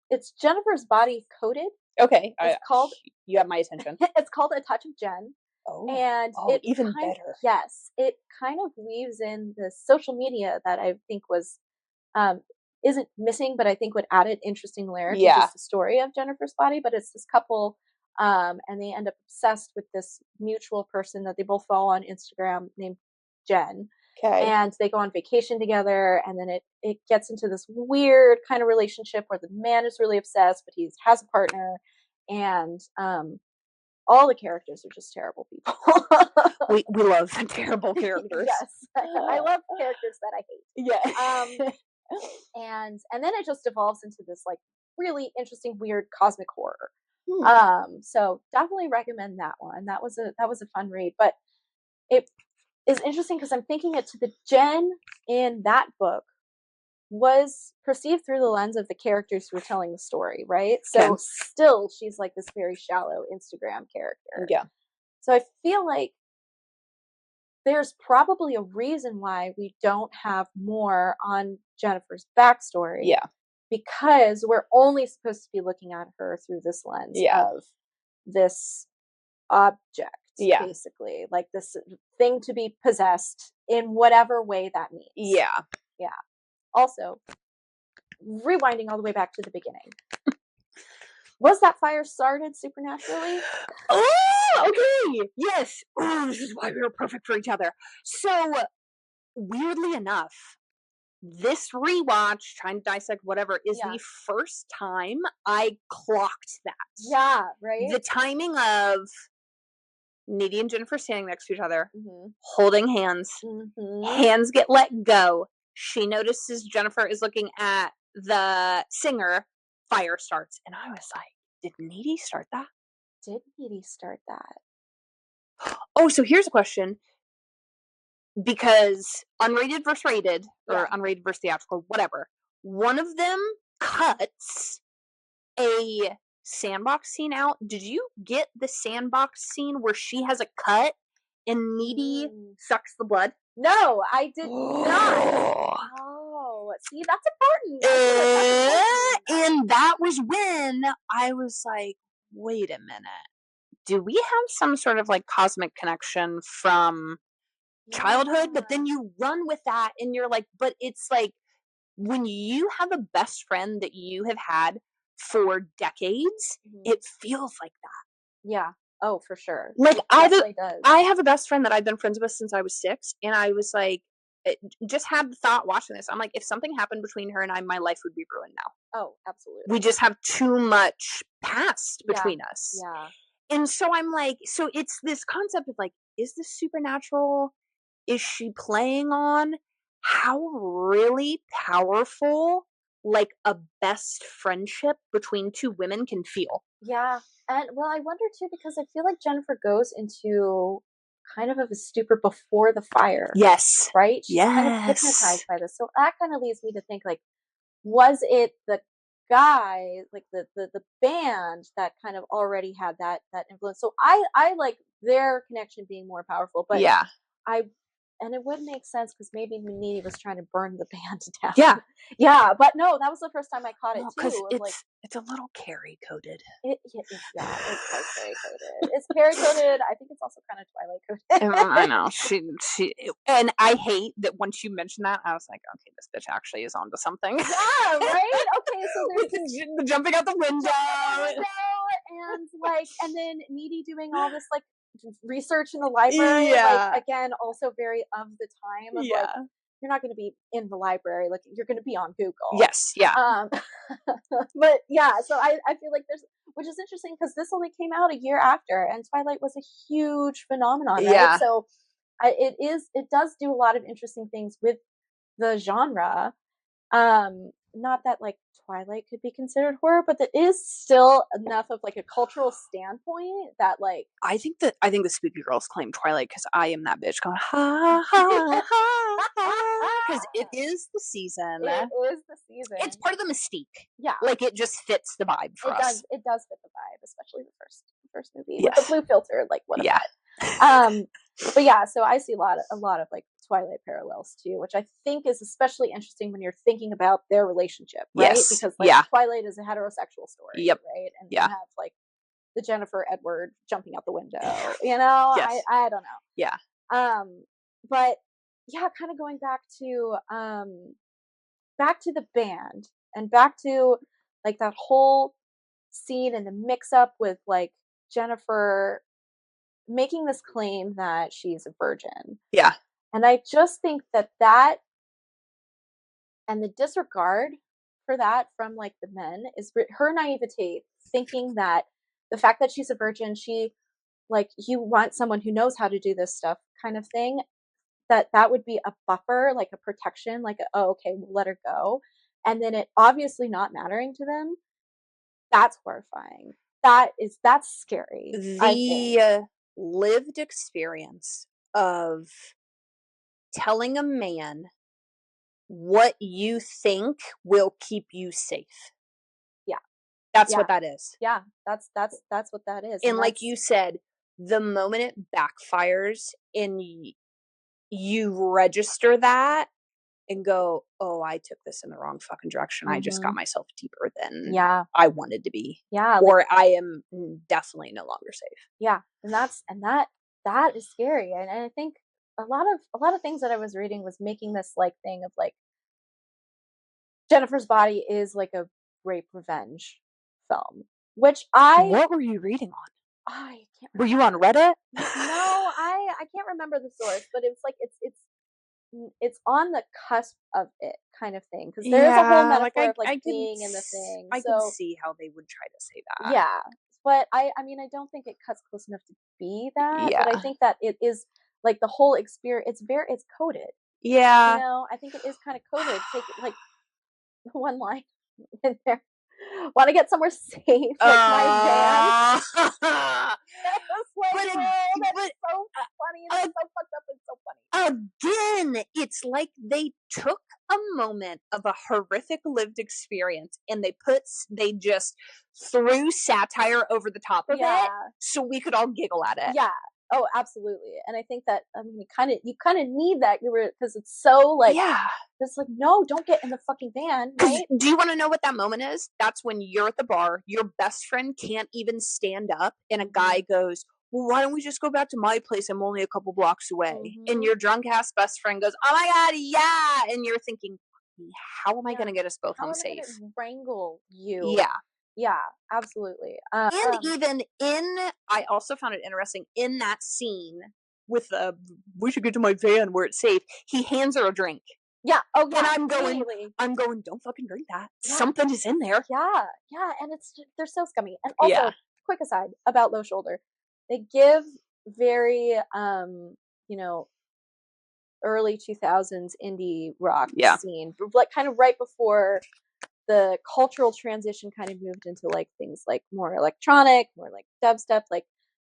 It's Jennifer's Body Coded. Okay, it's called. You have my attention. It's called A Touch of Jen. Oh, and it even better. Yes, it kind of weaves in the social media that I think was isn't missing, but I think would add an interesting layer to just the story of Jennifer's Body. But it's this couple, and they end up obsessed with this mutual person that they both follow on Instagram named Jen. Okay. And they go on vacation together, and then it gets into this weird kind of relationship where the man is really obsessed, but he has a partner, and all the characters are just terrible people. we love terrible characters. Yes, I love characters that I hate. Yeah. And then it just evolves into this like really interesting, weird cosmic horror. So definitely recommend that one. That was a fun read, but it is interesting because I'm thinking it to the Jen in that book was perceived through the lens of the characters who were telling the story, right? So still she's like this very shallow Instagram character. Yeah. So I feel like there's probably a reason why we don't have more on Jennifer's backstory. Yeah. Because we're only supposed to be looking at her through this lens of this object, basically. Like this thing to be possessed in whatever way that means. Yeah. Yeah. Also, rewinding all the way back to the beginning. Was that fire started supernaturally? Oh, okay. Yes. Oh, this is why we were perfect for each other. So, weirdly enough, this rewatch, trying to dissect whatever, is the first time I clocked that. Yeah, right? The timing of Needy and Jennifer standing next to each other, holding hands. Hands get let go. She notices Jennifer is looking at the singer. Fire starts. And I was like, did Needy start that? Did Needy start that? Oh, so here's a question. Because unrated versus rated, or unrated versus theatrical, whatever, one of them cuts a sandbox scene out. Did you get the sandbox scene where she has a cut and Needy sucks the blood? No, I did not. Oh, see, that's important. And that was when I was like, wait a minute. Do we have some sort of like cosmic connection from childhood? But then you run with that and you're like, but it's like when you have a best friend that you have had for decades, it feels like that. Yeah. Oh, for sure. Like I have a best friend that I've been friends with since I was 6, and I was like, just had the thought watching this. I'm like, if something happened between her and I, my life would be ruined now. Oh, absolutely. We just have too much past between us. Yeah. And so I'm like, so it's this concept of like, is this supernatural? Is she playing on how really powerful like a best friendship between 2 women can feel? Yeah. And well, I wonder too, because I feel like Jennifer goes into kind of a stupor before the fire. Yes. Right? She's kind of hypnotized by this. So that kind of leads me to think like, was it the guy, like the band that kind of already had that influence? So I like their connection being more powerful, but and it would make sense because maybe Needy was trying to burn the band to death. Yeah. Yeah, but no, that was the first time I caught it too. Because it's a little Carrie coded. It's quite Carrie coded. It's Carrie coded. I think it's also kind of Twilight coded. I know. She and I hate that once you mentioned that, I was like, okay, this bitch actually is onto something. Yeah, right? Okay, so there's the jumping out the window. And then Needy doing all this like research in the library. Yeah. Like, again, also very of the time of like, you're not going to be in the library, like you're going to be on Google. Yes, yeah. But yeah, so I feel like which is interesting because this only came out a year after, and Twilight was a huge phenomenon, right? Yeah. So it does do a lot of interesting things with the genre. Not that like Twilight could be considered horror, but there is still enough of like a cultural standpoint that like I think the spooky girls claim Twilight because I am that bitch going ha ha ha because it is the season. It is the season. It's part of the mystique. Yeah, like it just fits the vibe for us. It does fit the vibe, especially the first movie with the blue filter. Like what? Yeah. But yeah, so I see a lot of like Twilight parallels too, which I think is especially interesting when you're thinking about their relationship, right? Yes. Because like Twilight is a heterosexual story, right? And you have like the Jennifer Edward jumping out the window, you know? Yes. I don't know. Yeah. But yeah, kind of going back to the band and back to like that whole scene and the mix up with like Jennifer making this claim that she's a virgin. Yeah. And I just think that and the disregard for that from like the men is her naivete, thinking that the fact that she's a virgin, she like you want someone who knows how to do this stuff kind of thing, that would be a buffer, like a protection, like okay, we'll let her go. And then it obviously not mattering to them. That's horrifying. That's scary. The lived experience of telling a man what you think will keep you safe. Yeah. That's what that is. Yeah. That's what that is. And like you said, the moment it backfires and you register that and go, oh, I took this in the wrong fucking direction. I just got myself deeper than I wanted to be. Yeah. Or I am definitely no longer safe. Yeah. And that is scary. And I think a lot of things that I was reading was making this like thing of like Jennifer's Body is like a rape revenge film, which what were you reading on? I can't remember. Were you on Reddit? No, I can't remember the source, but it's like it's on the cusp of it kind of thing, because there's a whole metaphor of like being in the thing. I can see how they would try to say that. Yeah, but I mean I don't think it cuts close enough to be that. Yeah. But I think that it is like the whole experience. It's coded. Yeah, you know, I think it is kind of coded. Take like one line in there. Want to get somewhere safe, like my van. That's so funny. That's so fucked up and so funny. Again, it's like they took a moment of a horrific lived experience and they just threw satire over the top of it so we could all giggle at it. Yeah. Oh, absolutely. And I think that you kind of need that because it's so like it's like no, don't get in the fucking van. Right? Do you want to know what that moment is? That's when you're at the bar, your best friend can't even stand up, and a guy goes, "Well, why don't we just go back to my place? I'm only a couple blocks away." And your drunk ass best friend goes, "Oh my god, yeah!" And you're thinking, "How am I going to get us both home safe?" Wrangle you. Yeah, absolutely. And even I also found it interesting in that scene with we should get to my van where it's safe. He hands her a drink. Yeah. Oh, yeah. And I'm going, don't fucking drink that. Yeah. Something is in there. Yeah. Yeah. And they're so scummy. And also, quick aside about Low Shoulder, they give very, early 2000s indie rock scene, like kind of right before the cultural transition kind of moved into like things like more electronic, more like dubstep, like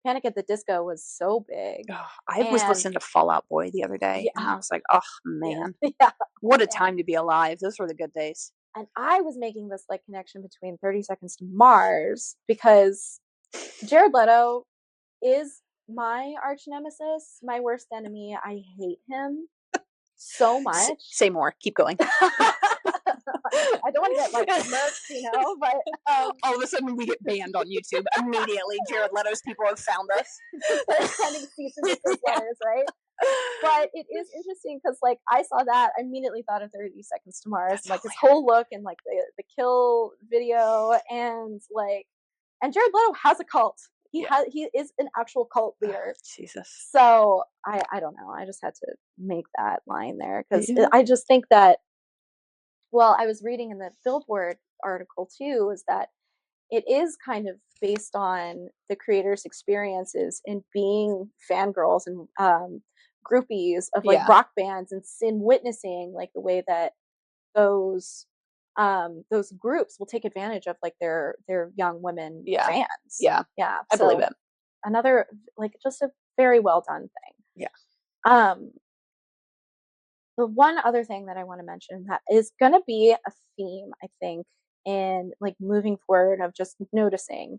Panic at the Disco was so big. I was listening to Fall Out Boy the other day and I was like, oh man, what a time to be alive. Those were the good days. And I was making this like connection between 30 Seconds to Mars because Jared Leto is my arch nemesis, my worst enemy. I hate him so much. Say more. Keep going. I don't want to get like murked, but all of a sudden we get banned on YouTube immediately. Jared Leto's people have found us. They're sending cease and desist letters, right? But it is interesting because like I saw that, I immediately thought of 30 Seconds to Mars, and, like his whole look and like the kill video and Jared Leto has a cult. He is an actual cult leader. Jesus. So I don't know. I just had to make that line there because I just think that. Well, I was reading in the Billboard article too, is that it is kind of based on the creators' experiences in being fangirls and groupies of like rock bands and witnessing like the way that those groups will take advantage of like their young women fans. Yeah. I believe it. Another like just a very well done thing. Yeah. The one other thing that I want to mention that is going to be a theme, I think, in like moving forward of just noticing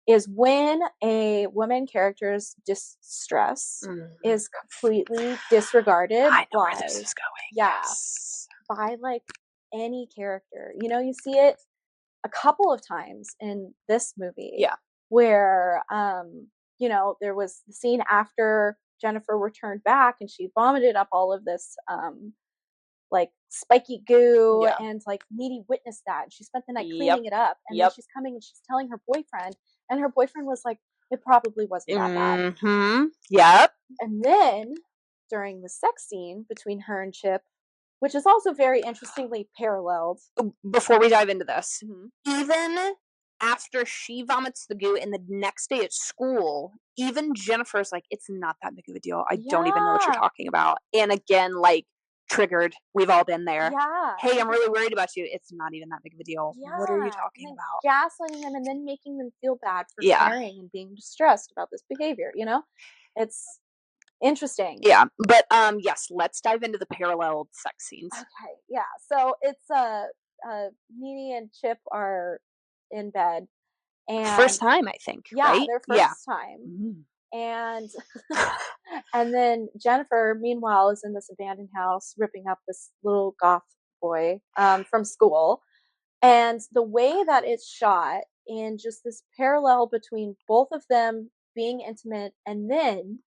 is when a woman character's distress is completely disregarded. I know where this is going. Yeah. Yes. By like any character. You know, you see it a couple of times in this movie. Yeah. Where, you know, there was the scene after Jennifer returned back and she vomited up all of this like spiky goo and like Needy witnessed that and she spent the night cleaning it up and then she's coming and she's telling her boyfriend and her boyfriend was like, it probably wasn't that bad. Yep. And then during the sex scene between her and Chip, which is also very interestingly paralleled. Before we dive into this, even after she vomits the goo and the next day at school, even Jennifer's like, it's not that big of a deal. I don't even know what you're talking about. And again, like, triggered. We've all been there. Yeah. Hey, I'm really worried about you. It's not even that big of a deal. Yeah. What are you talking about? Gaslighting them and then making them feel bad for caring and being distressed about this behavior, you know? It's interesting. Yeah. But yes, let's dive into the parallel sex scenes. Okay. Yeah. So it's Needy and Chip are in bed and first time, I think. Yeah, right? their first time. And and then Jennifer, meanwhile, is in this abandoned house ripping up this little goth boy from school. And the way that it's shot in just this parallel between both of them being intimate and then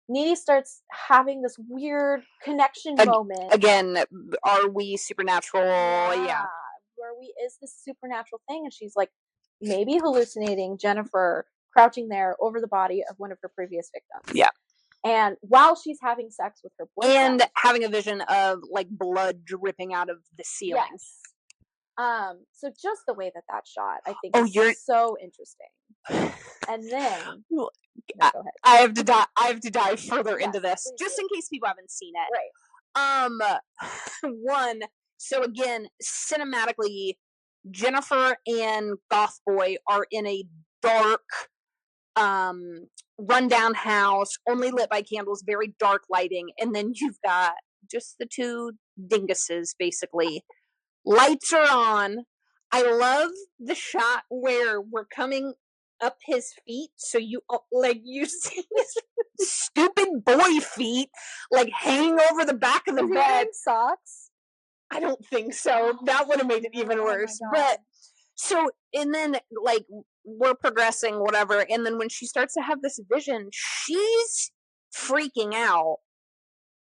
Needy starts having this weird connection moment. Again, are we supernatural? Yeah. Where is this supernatural thing? And she's like maybe hallucinating Jennifer crouching there over the body of one of her previous victims. Yeah. And while she's having sex with her boyfriend. And having a vision of like blood dripping out of the ceiling. Yes. So just the way that that's shot, I think is so interesting. And then no, go ahead. I have to dive further into this just in case people haven't seen it. Right. One, so again, cinematically, Jennifer and Goth Boy are in a dark, rundown house, only lit by candles, very dark lighting, and then you've got just the two dinguses, basically. Lights are on. I love the shot where we're coming up his feet, so you see his stupid boy feet like hanging over the back of the bed. Wearing socks? I don't think so. That would have made it even worse. But so, and then like we're progressing, whatever, and then when she starts to have this vision, she's freaking out,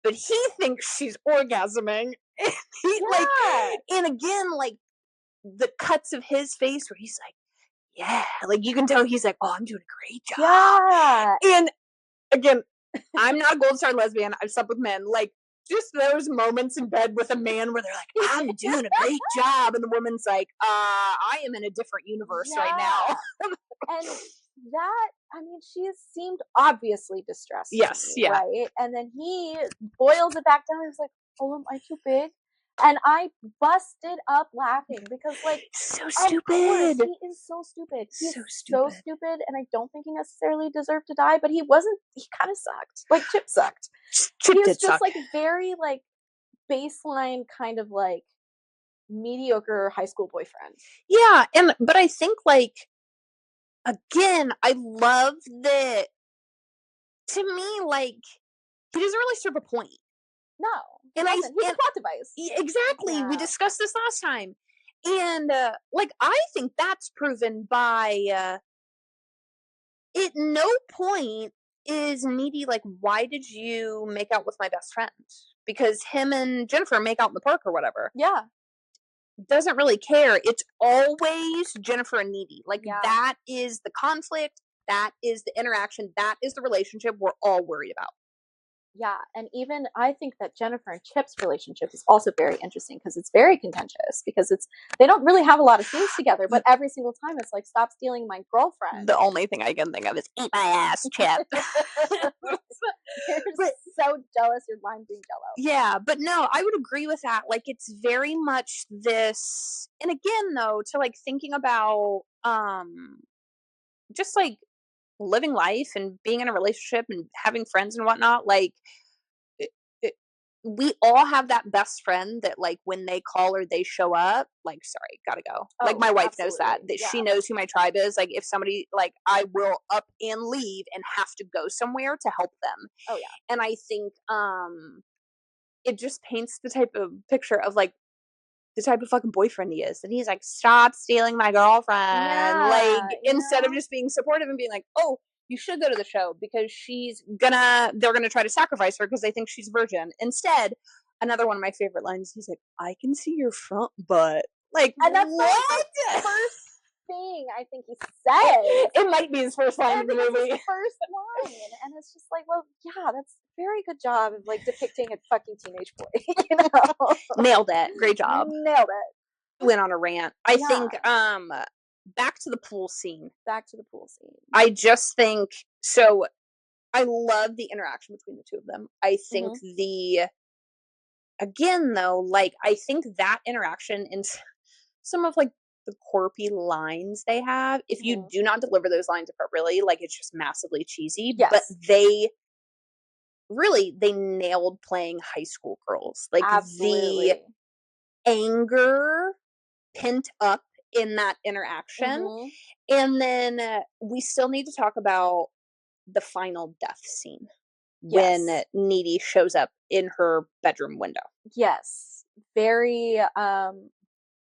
but he thinks she's orgasming. And he like, and again, like the cuts of his face where he's like, yeah, like you can tell he's like, oh, I'm doing a great job. Yeah. And again, I'm not a gold star lesbian. I've slept with men. Like just those moments in bed with a man where they're like, I'm doing a great job. And the woman's like, I am in a different universe right now. And that, I mean, she seemed obviously distressed. Yes. Me, right. And then he boils it back down. He's like, oh, am I too big? And I busted up laughing because, like, so stupid. He is so stupid. He's so stupid, and I don't think he necessarily deserved to die. But he wasn't. He kind of sucked. Like Chip sucked. Chip he was did just suck. Like very like baseline kind of like mediocre high school boyfriend. Yeah, but I think like again, I love that. To me, like he doesn't really serve a point. No. And he's a plot device. Exactly. Yeah. We discussed this last time. And, like, I think that's proven by, at no point is Needy like, why did you make out with my best friend? Because him and Jennifer make out in the park or whatever. Yeah. doesn't really care. It's always Jennifer and Needy. Like, Yeah. that is the conflict. That is the interaction. That is the relationship we're all worried about. Yeah, and even I think that Jennifer and Chip's relationship is also very interesting because it's very contentious because they don't really have a lot of scenes together, but every single time it's like, stop stealing my girlfriend. The only thing I can think of is eat my ass, Chip. You're so jealous you're lime green jello. Yeah, but no, I would agree with that. Like, it's very much this, and again though, to like thinking about just like living life and being in a relationship and having friends and whatnot, like it, we all have that best friend that like when they call or they show up, like, sorry, gotta go. Like, my wife knows that yeah. she knows who my tribe is. Like, if somebody, like, I will up and leave and have to go somewhere to help them. Oh yeah. And I think it just paints the type of picture of like the type of fucking boyfriend he is. And he's like, stop stealing my girlfriend. Yeah, like, instead of just being supportive and being like, oh, you should go to the show because they're gonna try to sacrifice her because they think she's a virgin. Instead, another one of my favorite lines, he's like, I can see your front butt. Like, and that's what? the first thing I think he said. It might be his first line in the movie. His first line, and it's just like, well, yeah, that's a very good job of like depicting a fucking teenage boy. You know, nailed it. Great job. Nailed it. Went on a rant. I think back to the pool scene. I just think so. I love the interaction between the two of them. I think again though, like, I think that interaction and some of like the quirky lines they have, if you do not deliver those lines appropriately, like, it's just massively cheesy. Yes. But they nailed playing high school girls. Like, absolutely. the anger pent up in that interaction. And then we still need to talk about the final death scene when Needy shows up in her bedroom window. Yes. Very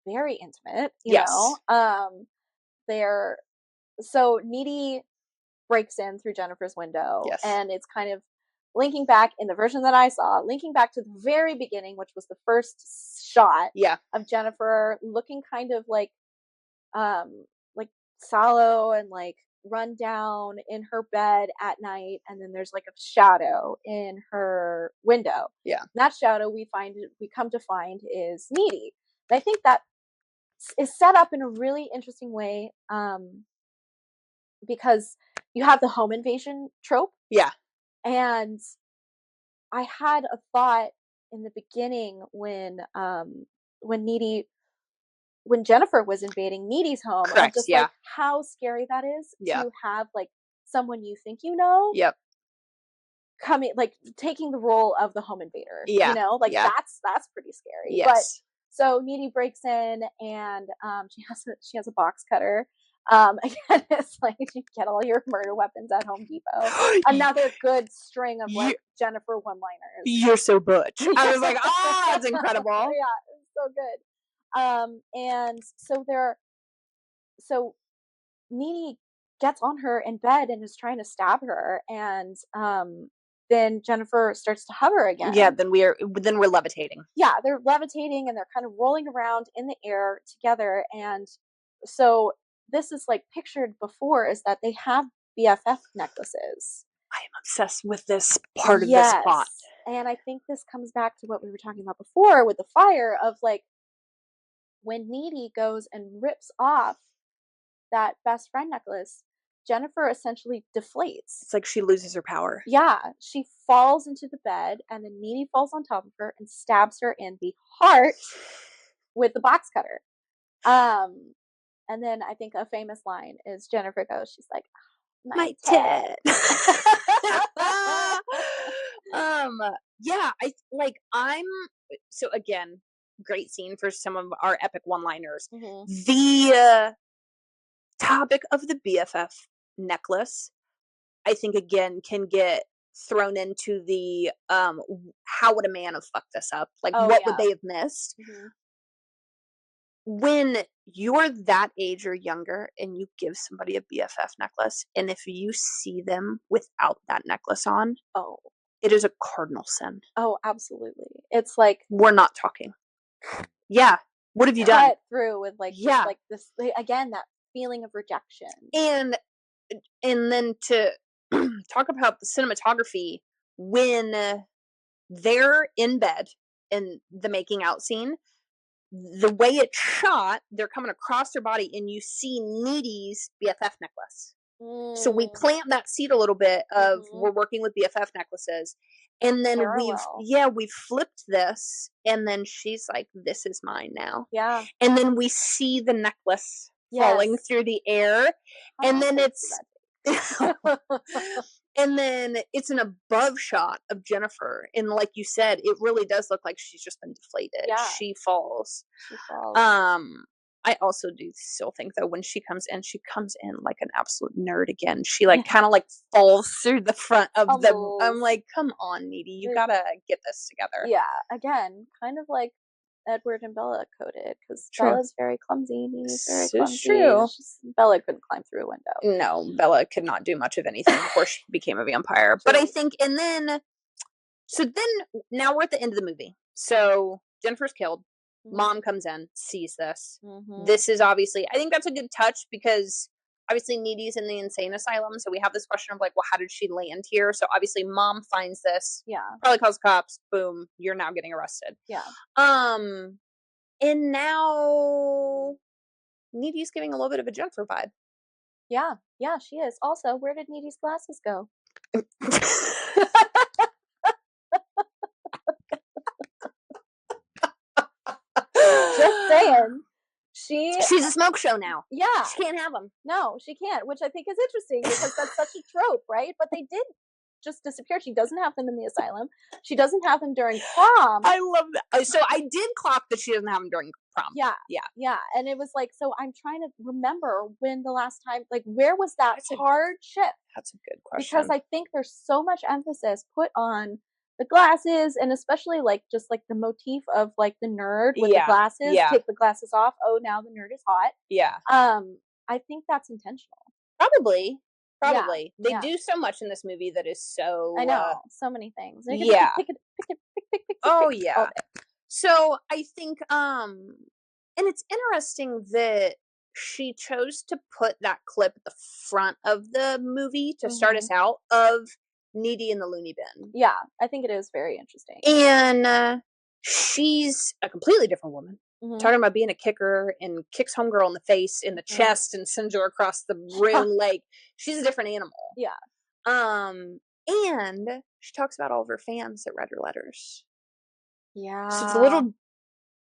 very intimate, you know. So Needy breaks in through Jennifer's window, and it's kind of linking back in the version that I saw, linking back to the very beginning, which was the first shot of Jennifer looking kind of like sallow and like run down in her bed at night, and then there's like a shadow in her window. And that shadow we come to find is Needy. And I think that is set up in a really interesting way, because you have the home invasion trope. And I had a thought in the beginning when Jennifer was invading Needy's home. Correct, just like how scary that is to have like someone you think you know coming, like taking the role of the home invader. You know, like that's pretty scary. But so Needy breaks in, and she has a box cutter. Again, it's like you get all your murder weapons at Home Depot. Another good string of like Jennifer one-liners. You're so butch. I was like, that's incredible. Yeah, it's so good. And so Needy gets on her in bed and is trying to stab her, and then Jennifer starts to hover again. Yeah, then we're levitating. Yeah, they're levitating and they're kind of rolling around in the air together. And so this is like pictured before is that they have BFF necklaces. I am obsessed with this part of this plot. And I think this comes back to what we were talking about before with the fire of like when Needy goes and rips off that best friend necklace, Jennifer essentially deflates. It's like she loses her power. Yeah, she falls into the bed, and then Needy falls on top of her and stabs her in the heart with the box cutter. And then I think a famous line is Jennifer goes, she's like, my tit. Yeah, so again, great scene for some of our epic one-liners. The topic of the BFF necklace, I think, again, can get thrown into the how would a man have fucked this up? Like, what would they have missed? When you're that age or younger and you give somebody a BFF necklace, and if you see them without that necklace on, it is a cardinal sin. Oh, absolutely. It's like, we're not talking. Yeah. what have you done? Cut through with like, just like this, again, that feeling of rejection. And then to talk about the cinematography, when they're in bed in the making out scene, the way it's shot, they're coming across their body and you see Needy's BFF necklace. So we plant that seed a little bit of we're working with BFF necklaces. And then we've flipped this, and then she's like, this is mine now. Yeah. And then we see the necklace falling through the air. And then it's and then it's an above shot of Jennifer. And like you said, it really does look like she's just been deflated. Yeah. She falls. I also do still think, though, when she comes in like an absolute nerd again. She like kind of like falls through the front of I'm like, come on, Needy, you gotta get this together. Yeah, again, kind of like Edward and Bella coded, because Bella's very clumsy, Needy's very clumsy. It's true. Bella couldn't climb through a window. No, Bella could not do much of anything before she became a vampire. But I think, so then now we're at the end of the movie. So Jennifer's killed. Mom comes in, sees this. This is obviously, I think that's a good touch, because obviously Needy's in the insane asylum. So we have this question of like, well, how did she land here? So obviously Mom finds this. Yeah. Probably calls cops. Boom. You're now getting arrested. Yeah. And now Needy's giving a little bit of a Jennifer vibe. Yeah. Yeah, she is. Also, where did Needy's glasses go? Just saying. She's a smoke show now. Yeah. She can't have them. No, she can't, which I think is interesting, because that's such a trope, right? But they did just disappear. She doesn't have them in the asylum. She doesn't have them during prom. I love that. So I did clock that she doesn't have them during prom. Yeah. Yeah. Yeah. And it was like, so I'm trying to remember when the last time, like, where was that hard shift? That's a good question. Because I think there's so much emphasis put on the glasses, and especially like just like the motif of like the nerd with the glasses. Take the glasses off. Oh, now the nerd is hot. Yeah. I think that's intentional. Probably. They do so much in this movie that is so. I know, so many things. Pick. Oh yeah. So I think, and it's interesting that she chose to put that clip at the front of the movie to start us out of Needy in the loony bin. Yeah, I think it is very interesting. And she's a completely different woman. Talking about being a kicker, and kicks homegirl in the face, in the chest, and sends her across the room. Like, she's a different animal. Yeah. And she talks about all of her fans that read her letters. Yeah. So it's a little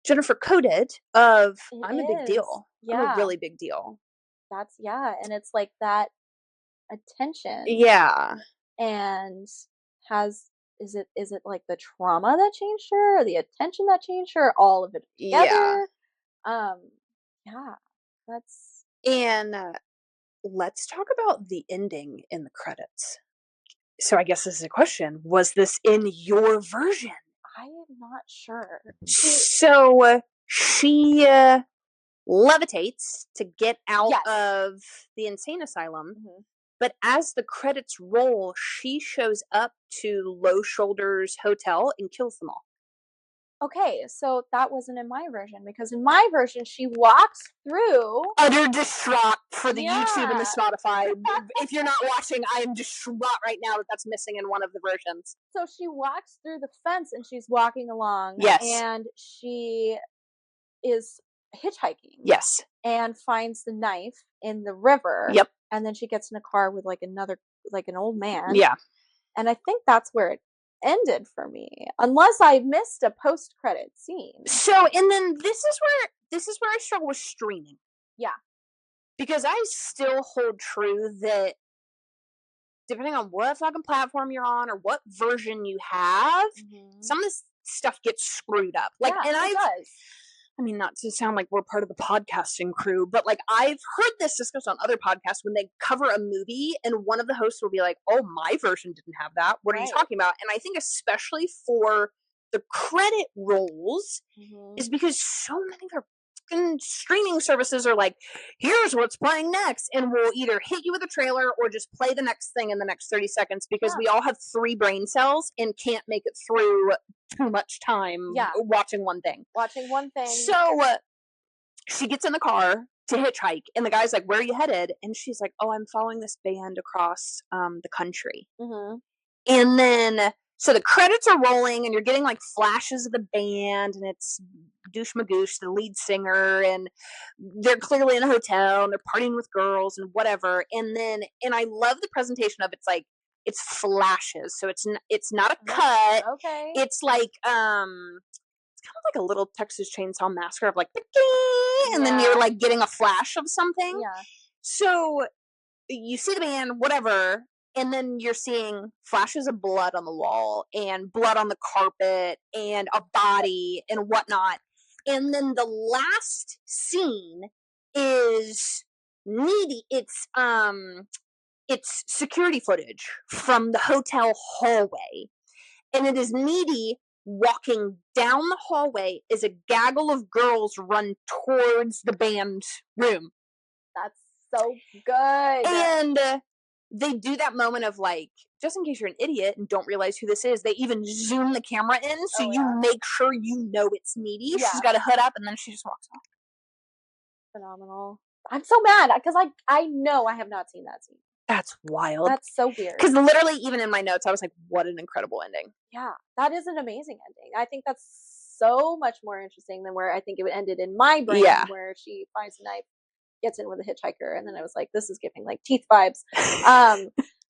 Jennifer coded of I'm a big deal. Yeah. I'm a really big deal. And it's like that attention. Yeah. And is it like the trauma that changed her, or the attention that changed her, all of it together? And let's talk about the ending in the credits. So I guess this is a question. Was this in your version? I am not sure. So she levitates to get out of the insane asylum. But as the credits roll, she shows up to Low Shoulders Hotel and kills them all. Okay, so that wasn't in my version, because in my version, she walks through. Utter distraught for the YouTube and the Spotify. If you're not watching, I am distraught right now that that's missing in one of the versions. So she walks through the fence, and she's walking along. Yes. And she is hitchhiking. Yes. And finds the knife in the river. Yep. And then she gets in a car with like an old man. Yeah. And I think that's where it ended for me, unless I missed a post-credit scene. So, and then this is where I struggle with streaming. Yeah. Because I still hold true that depending on what fucking platform you're on or what version you have, some of this stuff gets screwed up. Like, and it does. I mean, not to sound like we're part of the podcasting crew, but like I've heard this discussed on other podcasts when they cover a movie and one of the hosts will be like, oh, my version didn't have that. What are you talking about? And I think especially for the credit rolls is because so many of our streaming services are like, here's what's playing next. And we'll either hit you with a trailer or just play the next thing in the next 30 seconds because we all have 3 brain cells and can't make it through too much time watching one thing. Watching one thing. So she gets in the car to hitchhike, and the guy's like, "Where are you headed?" And she's like, "Oh, I'm following this band across the country." Mm-hmm. And then, so the credits are rolling, and you're getting like flashes of the band, and it's Douche Magoosh, the lead singer, and they're clearly in a hotel, and they're partying with girls and whatever. And then, and I love the presentation of it's like it's flashes, so it's not a cut. Okay. It's like kind of like a little Texas Chainsaw Massacre of like the and then you're like getting a flash of something. Yeah. So you see the band, whatever, and then you're seeing flashes of blood on the wall and blood on the carpet and a body and whatnot. And then the last scene is Needy. It's security footage from the hotel hallway. And it is Needy walking down the hallway as a gaggle of girls run towards the band room. That's so good. And they do that moment of like, just in case you're an idiot and don't realize who this is, they even zoom the camera in so you make sure you know it's Needy. Yeah. She's got a hood up and then she just walks off. Phenomenal. I'm so mad because I know I have not seen that scene. That's wild. That's so weird. Because literally, even in my notes, I was like, what an incredible ending. Yeah, that is an amazing ending. I think that's so much more interesting than where I think it ended in my brain, where she finds a knife, gets in with a hitchhiker, and then I was like, this is giving like Teeth vibes.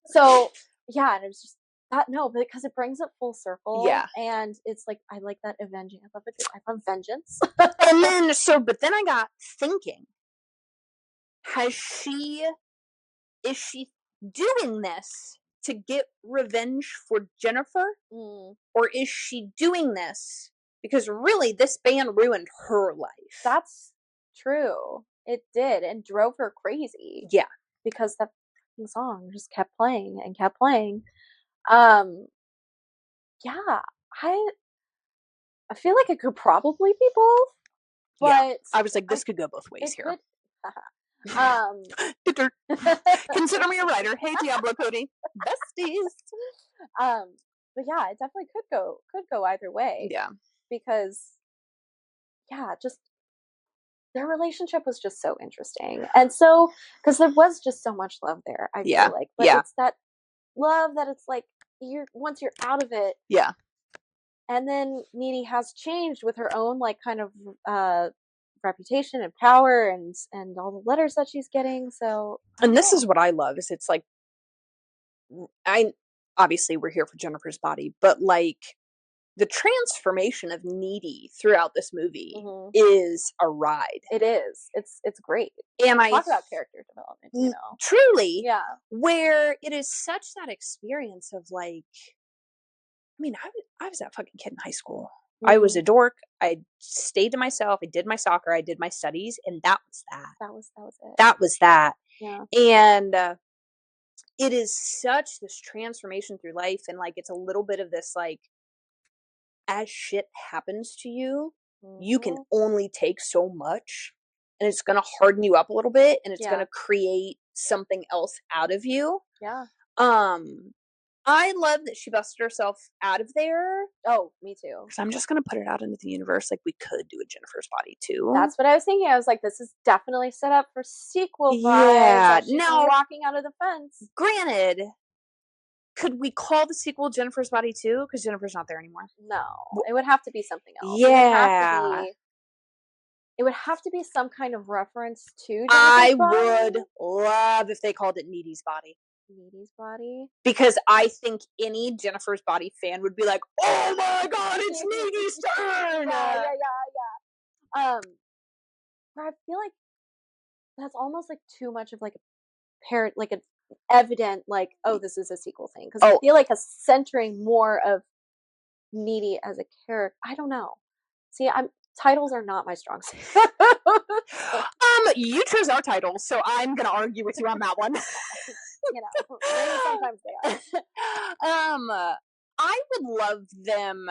So, yeah, and it was just that, no, because it brings it full circle. Yeah. And it's like, I like that avenging. I love vengeance. And then, but then I got thinking, is she doing this to get revenge for Jennifer? Or is she doing this because really this band ruined her life? That's true. It did, and drove her crazy. Yeah. Because that song just kept playing and kept playing. Yeah, I feel like it could probably be both. But I was like, this could go both ways here. Consider me a writer. Hey, Diablo Cody, besties. But yeah, it definitely could go either way. Yeah, because just their relationship was just so interesting, and so because there was just so much love there. I feel like, but it's that love that it's like once you're out of it. Yeah. And then Needy has changed with her own like kind of reputation and power and all the letters that she's getting. So, and this is what I love is it's like, obviously we're here for Jennifer's body, but like the transformation of Needy throughout this movie is a ride. It is. It's great. And talk about character development, truly, where it is such that experience of like, I mean, I was that fucking kid in high school. I was a dork. I stayed to myself. I did my soccer. I did my studies, and that was that. That was it. That was that. Yeah. And it is such this transformation through life, and like it's a little bit of this like, as shit happens to you, you can only take so much, and it's gonna harden you up a little bit, and it's gonna create something else out of you. Yeah. I love that she busted herself out of there. Oh, me too. Because I'm just going to put it out into the universe. Like, we could do a Jennifer's Body, too. That's what I was thinking. I was like, this is definitely set up for sequel vibes. Yeah. Now, walking out of the fence. Granted, could we call the sequel Jennifer's Body, too? Because Jennifer's not there anymore. No. It would have to be something else. Yeah. It would have to be some kind of reference to Jennifer's Body. Would love if they called it Needy's Body. Needy's Body, because I think any Jennifer's Body fan would be like, "Oh my god, it's Needy's turn!" Yeah. Where I feel like that's almost like too much of like a parent, like an evident, like, oh, this is a sequel thing. Because I feel like a centering more of Needy as a character. I don't know. See, titles are not my strong suit. You chose our titles, so I'm gonna argue with you on that one. Sometimes they are. I would love them.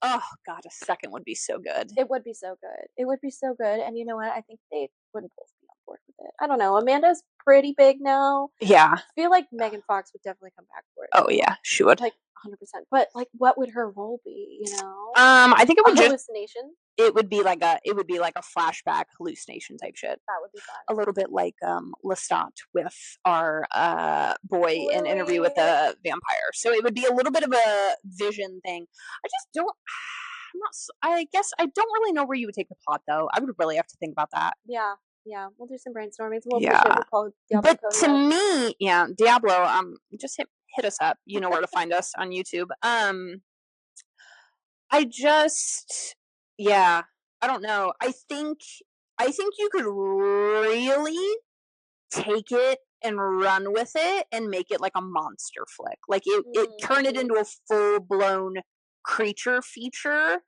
Oh God, a second would be so good. It would be so good. It would be so good. And you know what? I think they wouldn't both be on board with it. I don't know. Amanda's pretty big now. Yeah. I feel like Megan Fox would definitely come back for it. Oh yeah, she would. Like But like, what would her role be? You know, I think it would hallucination. It would be like a flashback hallucination type shit. That would be fun. A little bit like Lestat with our boy in Interview with the Vampire. So it would be a little bit of a vision thing. I just don't. I guess I don't really know where you would take the plot though. I would really have to think about that. Yeah. We'll do some brainstorming. We'll push it. We'll call Diablo But Cody to up. me, yeah, Diablo. Just hit us up. You know where to find us on YouTube. I don't know. I think you could really take it and run with it and make it like a monster flick. Like it turn it into a full blown creature feature.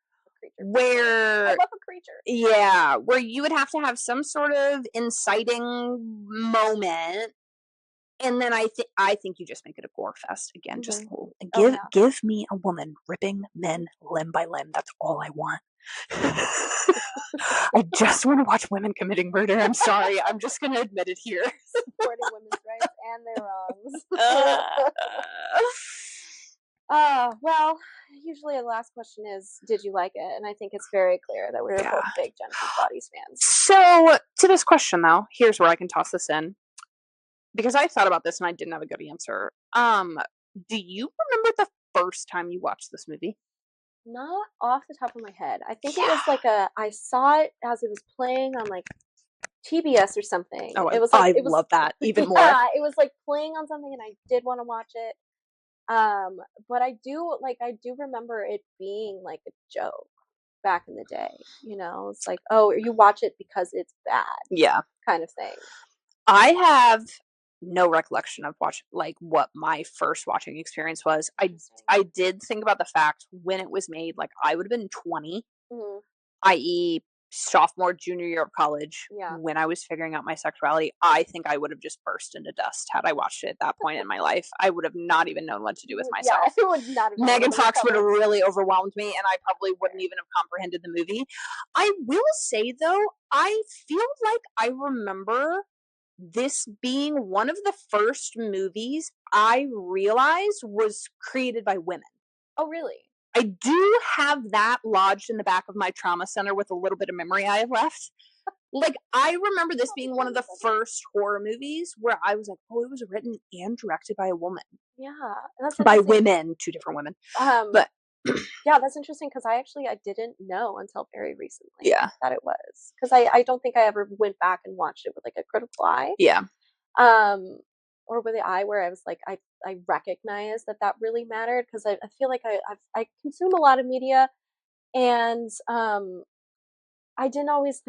Where I love a creature. Yeah, where you would have to have some sort of inciting moment. And then I think you just make it a gore fest again. Just give me a woman ripping men limb by limb. That's all I want. I just want to watch women committing murder. I'm sorry. I'm just going to admit it here. Supporting women's rights and their wrongs. Well, usually the last question is, did you like it? And I think it's very clear that we're both big Jennifer's Bodies fans. So, to this question, though, here's where I can toss this in. Because I thought about this and I didn't have a good answer. Do you remember the first time you watched this movie? Not off the top of my head. I think it was like I saw it as it was playing on like TBS or something. Oh, it was like, I love that even more. Yeah, it was like playing on something and I did want to watch it. But I do remember it being like a joke back in the day. You know, it's like, oh, you watch it because it's bad. Yeah. Kind of thing. I have no recollection of what my first watching experience was. I did think about the fact when it was made, like I would have been 20, i.e. sophomore, junior year of college, when I was figuring out my sexuality. I think I would have just burst into dust had I watched it at that point in my life. I would have not even known what to do with myself. Yeah, it would not have Megan Fox would have really overwhelmed me, and I probably wouldn't even have comprehended the movie. I will say, though, I feel like I remember this being one of the first movies I realized was created by women. Oh, really? I do have that lodged in the back of my trauma center with a little bit of memory I have left. Like, I remember this being one of the first horror movies where I was like, oh, it was written and directed by a woman. Yeah. That's by women, 2 different women. But yeah, that's interesting because I didn't know until very recently that it was. Because I don't think I ever went back and watched it with like a critical eye. Yeah. Or with the eye where I was like, I recognized that really mattered because I feel like I consume a lot of media and I didn't always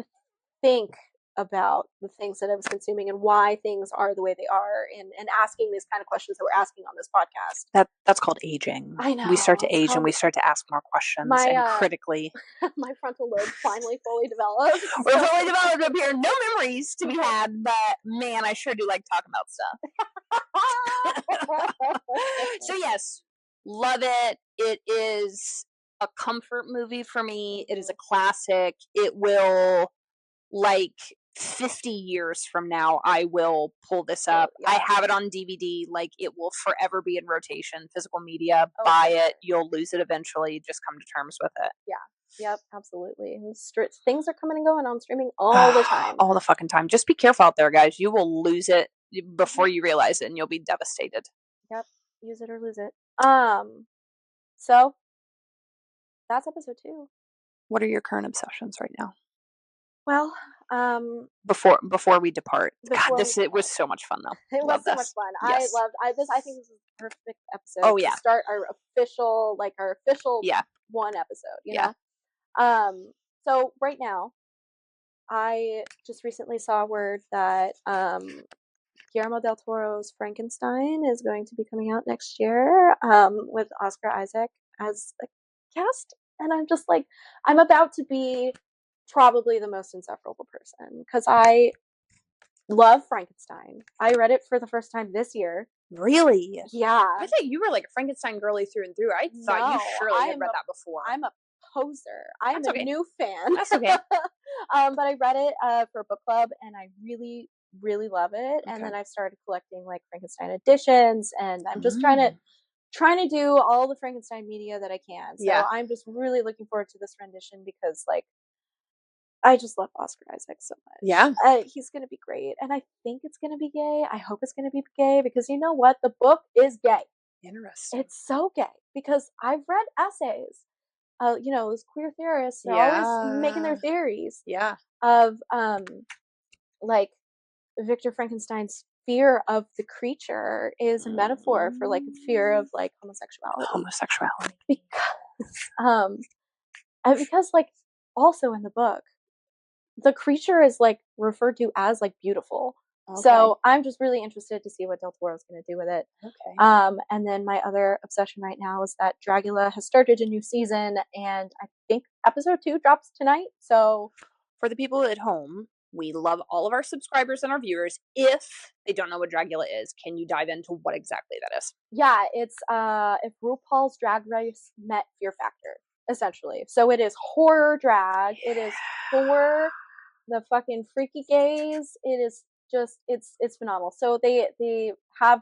think about the things that I was consuming and why things are the way they are and asking these kind of questions that we're asking on this podcast. That's called aging. I know. We start to age and we start to ask more questions and critically. My frontal lobe finally fully developed. We're fully developed up here. No memories to be had, but man, I sure do like talking about stuff. So yes, love it. It is a comfort movie for me. It is a classic. It will, like, 50 years from now, I will pull this up. Yeah. I have it on DVD. Like, it will forever be in rotation. Physical media, buy it. You'll lose it eventually. Just come to terms with it. Yeah. Yep, absolutely. And things are coming and going on streaming all the time. All the fucking time. Just be careful out there, guys. You will lose it before you realize it, and you'll be devastated. Yep. Use it or lose it. So, that's episode 2. What are your current obsessions right now? Well, before we depart, it was so much fun though. It was so much fun. Yes. I think this is a perfect episode. Oh yeah. To start our official one episode. You know. So right now, I just recently saw word that Guillermo del Toro's Frankenstein is going to be coming out next year with Oscar Isaac as a cast, and I'm just like, I'm about to be probably the most insufferable person because I love Frankenstein. I read it for the first time this year. Really? Yeah. I thought you were like a Frankenstein girly through and through. I thought you surely had read that before. I'm a poser. I'm a new fan. That's okay. But I read it for a book club and I really, really love it. Okay. And then I've started collecting like Frankenstein editions and I'm just trying to trying to do all the Frankenstein media that I can. So Yeah. I'm just really looking forward to this rendition because, like, I just love Oscar Isaac so much. Yeah. He's going to be great. And I think it's going to be gay. I hope it's going to be gay because you know what? The book is gay. Interesting. It's so gay because I've read essays. You know, those queer theorists are always making their theories. Yeah. Of, like, Victor Frankenstein's fear of the creature is a metaphor for, like, a fear of, like, homosexuality. Because, like, also in the book, the creature is, like, referred to as, like, beautiful. Okay. So I'm just really interested to see what Del Toro's going to do with it. Okay. And then my other obsession right now is that Dragula has started a new season, and I think episode 2 drops tonight. So for the people at home, we love all of our subscribers and our viewers. If they don't know what Dragula is, can you dive into what exactly that is? Yeah, it's if RuPaul's Drag Race met Fear Factor, essentially. So it is horror drag. It is for the fucking freaky gays. It is just it's phenomenal. So they have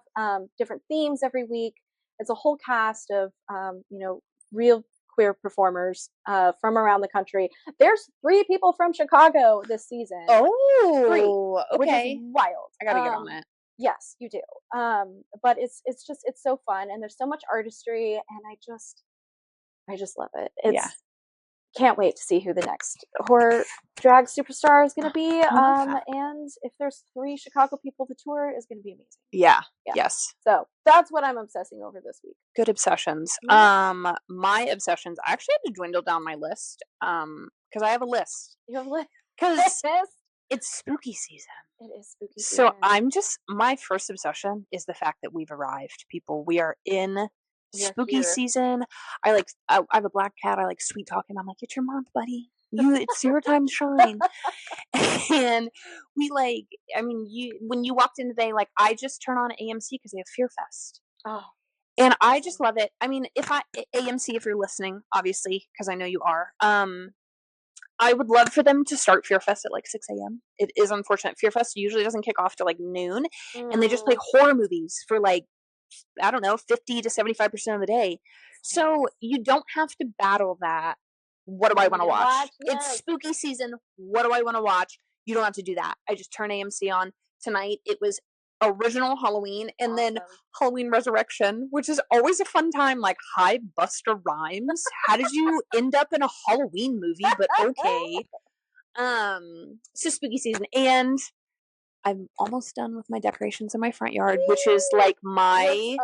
different themes every week. It's a whole cast of you know, real queer performers from around the country. There's 3 people from Chicago this season. Oh, 3, okay. which is wild. I gotta get on it. Yes, you do. But it's so fun, and there's so much artistry, and I just love it. Can't wait to see who the next horror drag superstar is going to be. And if there's 3 Chicago people to tour, is going to be amazing. Yeah. Yes. So that's what I'm obsessing over this week. Good obsessions. Yeah. My obsessions, I actually had to dwindle down my list. Because I have a list. You have a list? Because it's spooky season. It is spooky season. So my first obsession is the fact that we've arrived, people. We are in spooky season. I have a black cat. I like sweet talking. I'm like, it's your month, buddy. It's your time to shine. And we when you walked in today, like, I just turn on AMC because they have Fear Fest. Oh. And I just love it. I mean, AMC, if you're listening, obviously, because I know you are, I would love for them to start Fear Fest at like 6 a.m. It is unfortunate. Fear Fest usually doesn't kick off till like noon, and they just play horror movies for like, I don't know, 50 to 75% of the day. So you don't have to battle that. What do I want to watch? Yes. It's spooky season. What do I want to watch? You don't have to do that. I just turn AMC on. Tonight it was original Halloween and then Halloween Resurrection, which is always a fun time. Like, hi, Busta Rhymes. How did you end up in a Halloween movie? But okay. So spooky season, and I'm almost done with my decorations in my front yard, which is like amazing.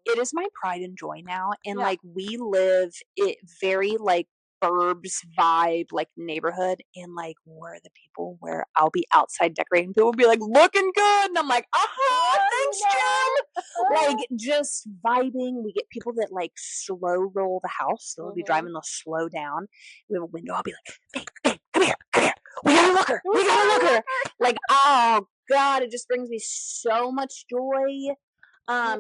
It is my pride and joy now, and like we live it very like burbs vibe, like neighborhood, and like we're the people where I'll be outside decorating, people will be like, looking good, and I'm like, thanks, Jim. Like, just vibing. We get people that like slow roll the house, so they'll be driving, they'll slow down. We have a window, I'll be like, babe, come here, we gotta look her. Like, oh god, it just brings me so much joy. You are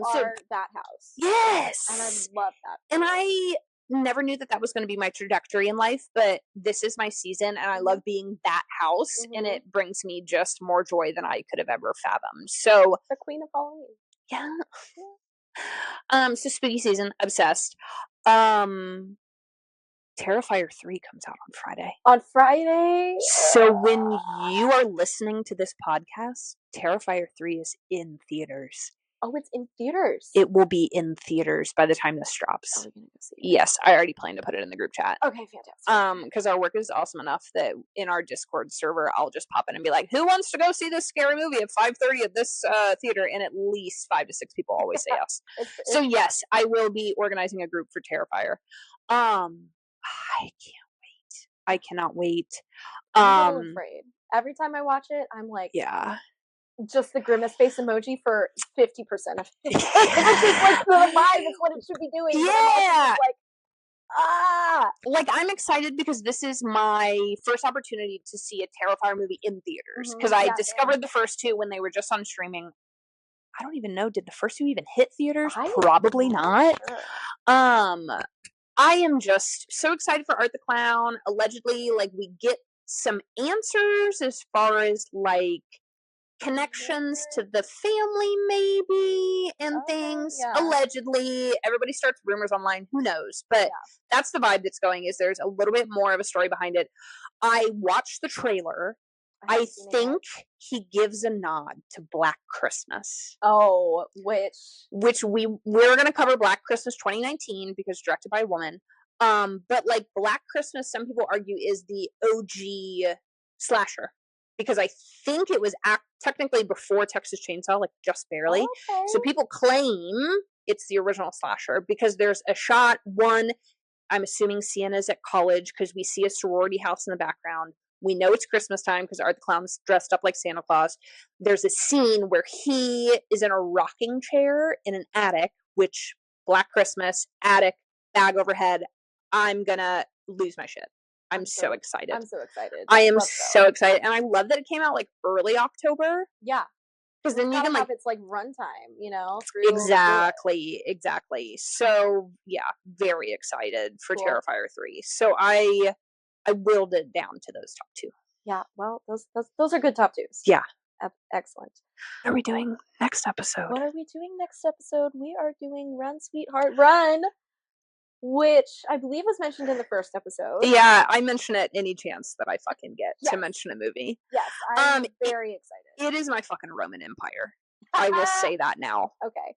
that house. Yes. And I love that. And I never knew that was going to be my trajectory in life, but this is my season, and I love being that house, and it brings me just more joy than I could have ever fathomed. So the queen of Halloween. Yeah. So spooky season, obsessed. Terrifier 3 comes out on Friday. On Friday? So when you are listening to this podcast, Terrifier 3 is in theaters. Oh, it's in theaters. It will be in theaters by the time this drops. Are we gonna go see it? Yes, I already plan to put it in the group chat. Okay, fantastic. Because our work is awesome enough that in our Discord server, I'll just pop in and be like, "Who wants to go see this scary movie at 5:30 at this theater?" And at least 5 to 6 people always say yes. So yes, I will be organizing a group for Terrifier. I can't wait. I cannot wait. I'm a little afraid. Every time I watch it, I'm like, just the grimace face emoji for 50% of it. It's just like the vibe is what it should be doing. Yeah. Like, I'm excited because this is my first opportunity to see a Terrifier movie in theaters. Because I discovered the first 2 when they were just on streaming. I don't even know, did the first 2 even hit theaters? Probably not. Sure. I am just so excited for Art the Clown. Allegedly, like, we get some answers as far as, like, connections to the family, maybe, and things. Yeah. Allegedly, everybody starts rumors online. Who knows? But that's the vibe that's going. Is there's a little bit more of a story behind it. I watched the trailer. I think he gives a nod to Black Christmas. Oh, which we're gonna cover Black Christmas 2019 because directed by a woman. But like Black Christmas, some people argue is the OG slasher because I think it was technically before Texas Chainsaw, like just barely. Okay. So people claim it's the original slasher because there's a shot. One, I'm assuming Sienna's at college because we see a sorority house in the background. We know it's Christmas time because Art the Clown's dressed up like Santa Claus. There's a scene where he is in a rocking chair in an attic, which Black Christmas, attic, bag overhead. I'm gonna lose my shit. I'm so excited. I'm so excited. I am so excited. And I love that it came out like early October. Yeah. Because then you can like it's like runtime, you know? Exactly. So yeah, very excited for Terrifier 3. So I willed it down to those top 2. Yeah, well, those are good top 2s. Yeah. Excellent. What are we doing next episode? We are doing Run, Sweetheart, Run, which I believe was mentioned in the first episode. Yeah, I mention it any chance that I fucking get to mention a movie. Yes, I'm very excited. It is my fucking Roman Empire. I will say that now. Okay.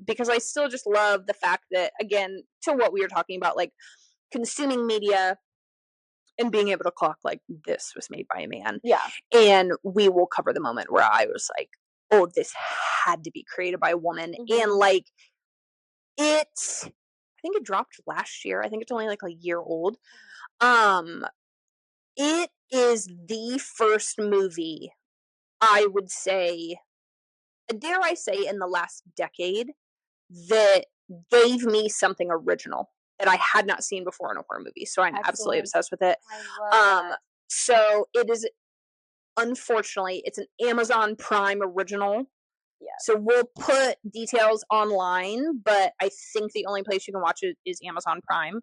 Because I still just love the fact that, again, to what we were talking about, like, consuming media and being able to clock, like, this was made by a man. Yeah. And we will cover the moment where I was like, oh, this had to be created by a woman. Mm-hmm. And, like, I think it dropped last year. I think it's only, like, a year old. It is the first movie, I would say, dare I say, in the last decade that gave me something original that I had not seen before in a horror movie. So I'm absolutely obsessed with it. I love that. So it is, unfortunately, it's an Amazon Prime original. Yeah. So we'll put details online, but I think the only place you can watch it is Amazon Prime,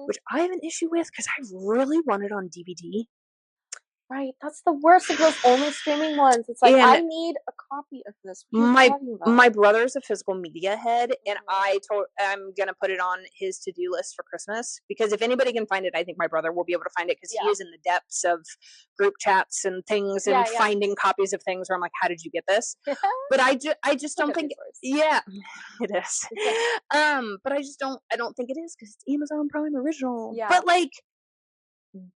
which I have an issue with because I really want it on DVD. Right, that's the worst of those only streaming ones. It's like, I need a copy of this. My brother's a physical media head, and I'm gonna put it on his to-do list for Christmas because if anybody can find it, I think my brother will be able to find it because he is in the depths of group chats and things and finding copies of things where I'm like, how did you get this? But I just don't think it is. But I don't think it is because it's Amazon Prime original. Yeah. But like,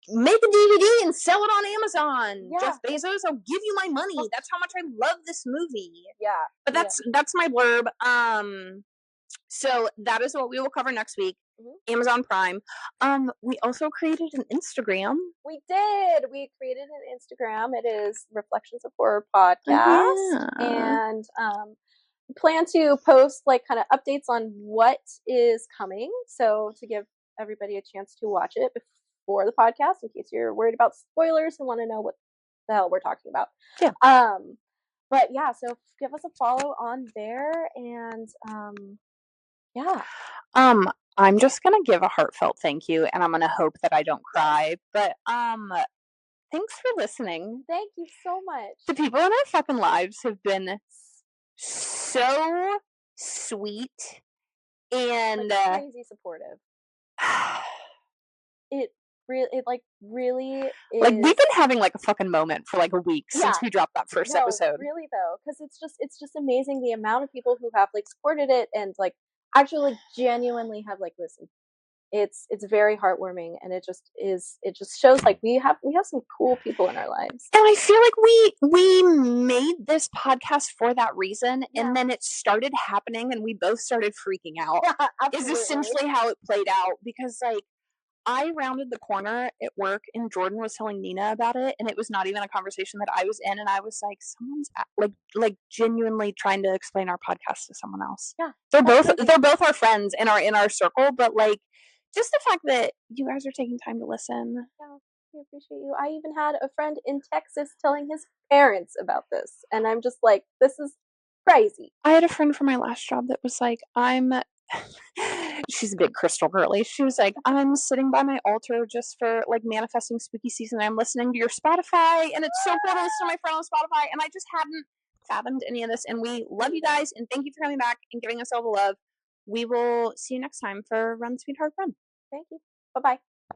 make a DVD and sell it on Amazon. Yeah. Jeff Bezos, I'll give you my money. That's how much I love this movie. Yeah. But that's my blurb. So that is what we will cover next week. Mm-hmm. Amazon Prime. We also created an Instagram. We did. We created an Instagram. It is Reflections of Horror Podcast. And plan to post like kind of updates on what is coming. So to give everybody a chance to watch it for the podcast in case you're worried about spoilers and want to know what the hell we're talking about. Yeah. But yeah, so give us a follow on there and yeah. I'm just gonna give a heartfelt thank you and I'm gonna hope that I don't cry. But thanks for listening. Thank you so much. The people in our fucking lives have been so sweet and like crazy supportive. It really is. Like we've been having like a fucking moment for like a week since we dropped that first episode. Really though, because it's just amazing the amount of people who have like supported it and like actually like genuinely have like listened. It's very heartwarming and it just shows like we have some cool people in our lives. And I feel like we made this podcast for that reason and then it started happening and we both started freaking out. Yeah, is essentially how it played out because like I rounded the corner at work and Jordan was telling Nina about it and it was not even a conversation that I was in and I was like, someone's like genuinely trying to explain our podcast to someone else. Yeah. They're both our friends and are in our circle, but like just the fact that you guys are taking time to listen. Yeah, I appreciate you. I even had a friend in Texas telling his parents about this and I'm just like, this is crazy. I had a friend from my last job that was like, she's a big crystal girly. She was like, I'm sitting by my altar just for like manifesting spooky season. I'm listening to your Spotify, and it's so cool to listen to my friend on Spotify. And I just hadn't fathomed any of this. And we love you guys, and thank you for coming back and giving us all the love. We will see you next time for Run Sweetheart Run. Thank you. Bye bye.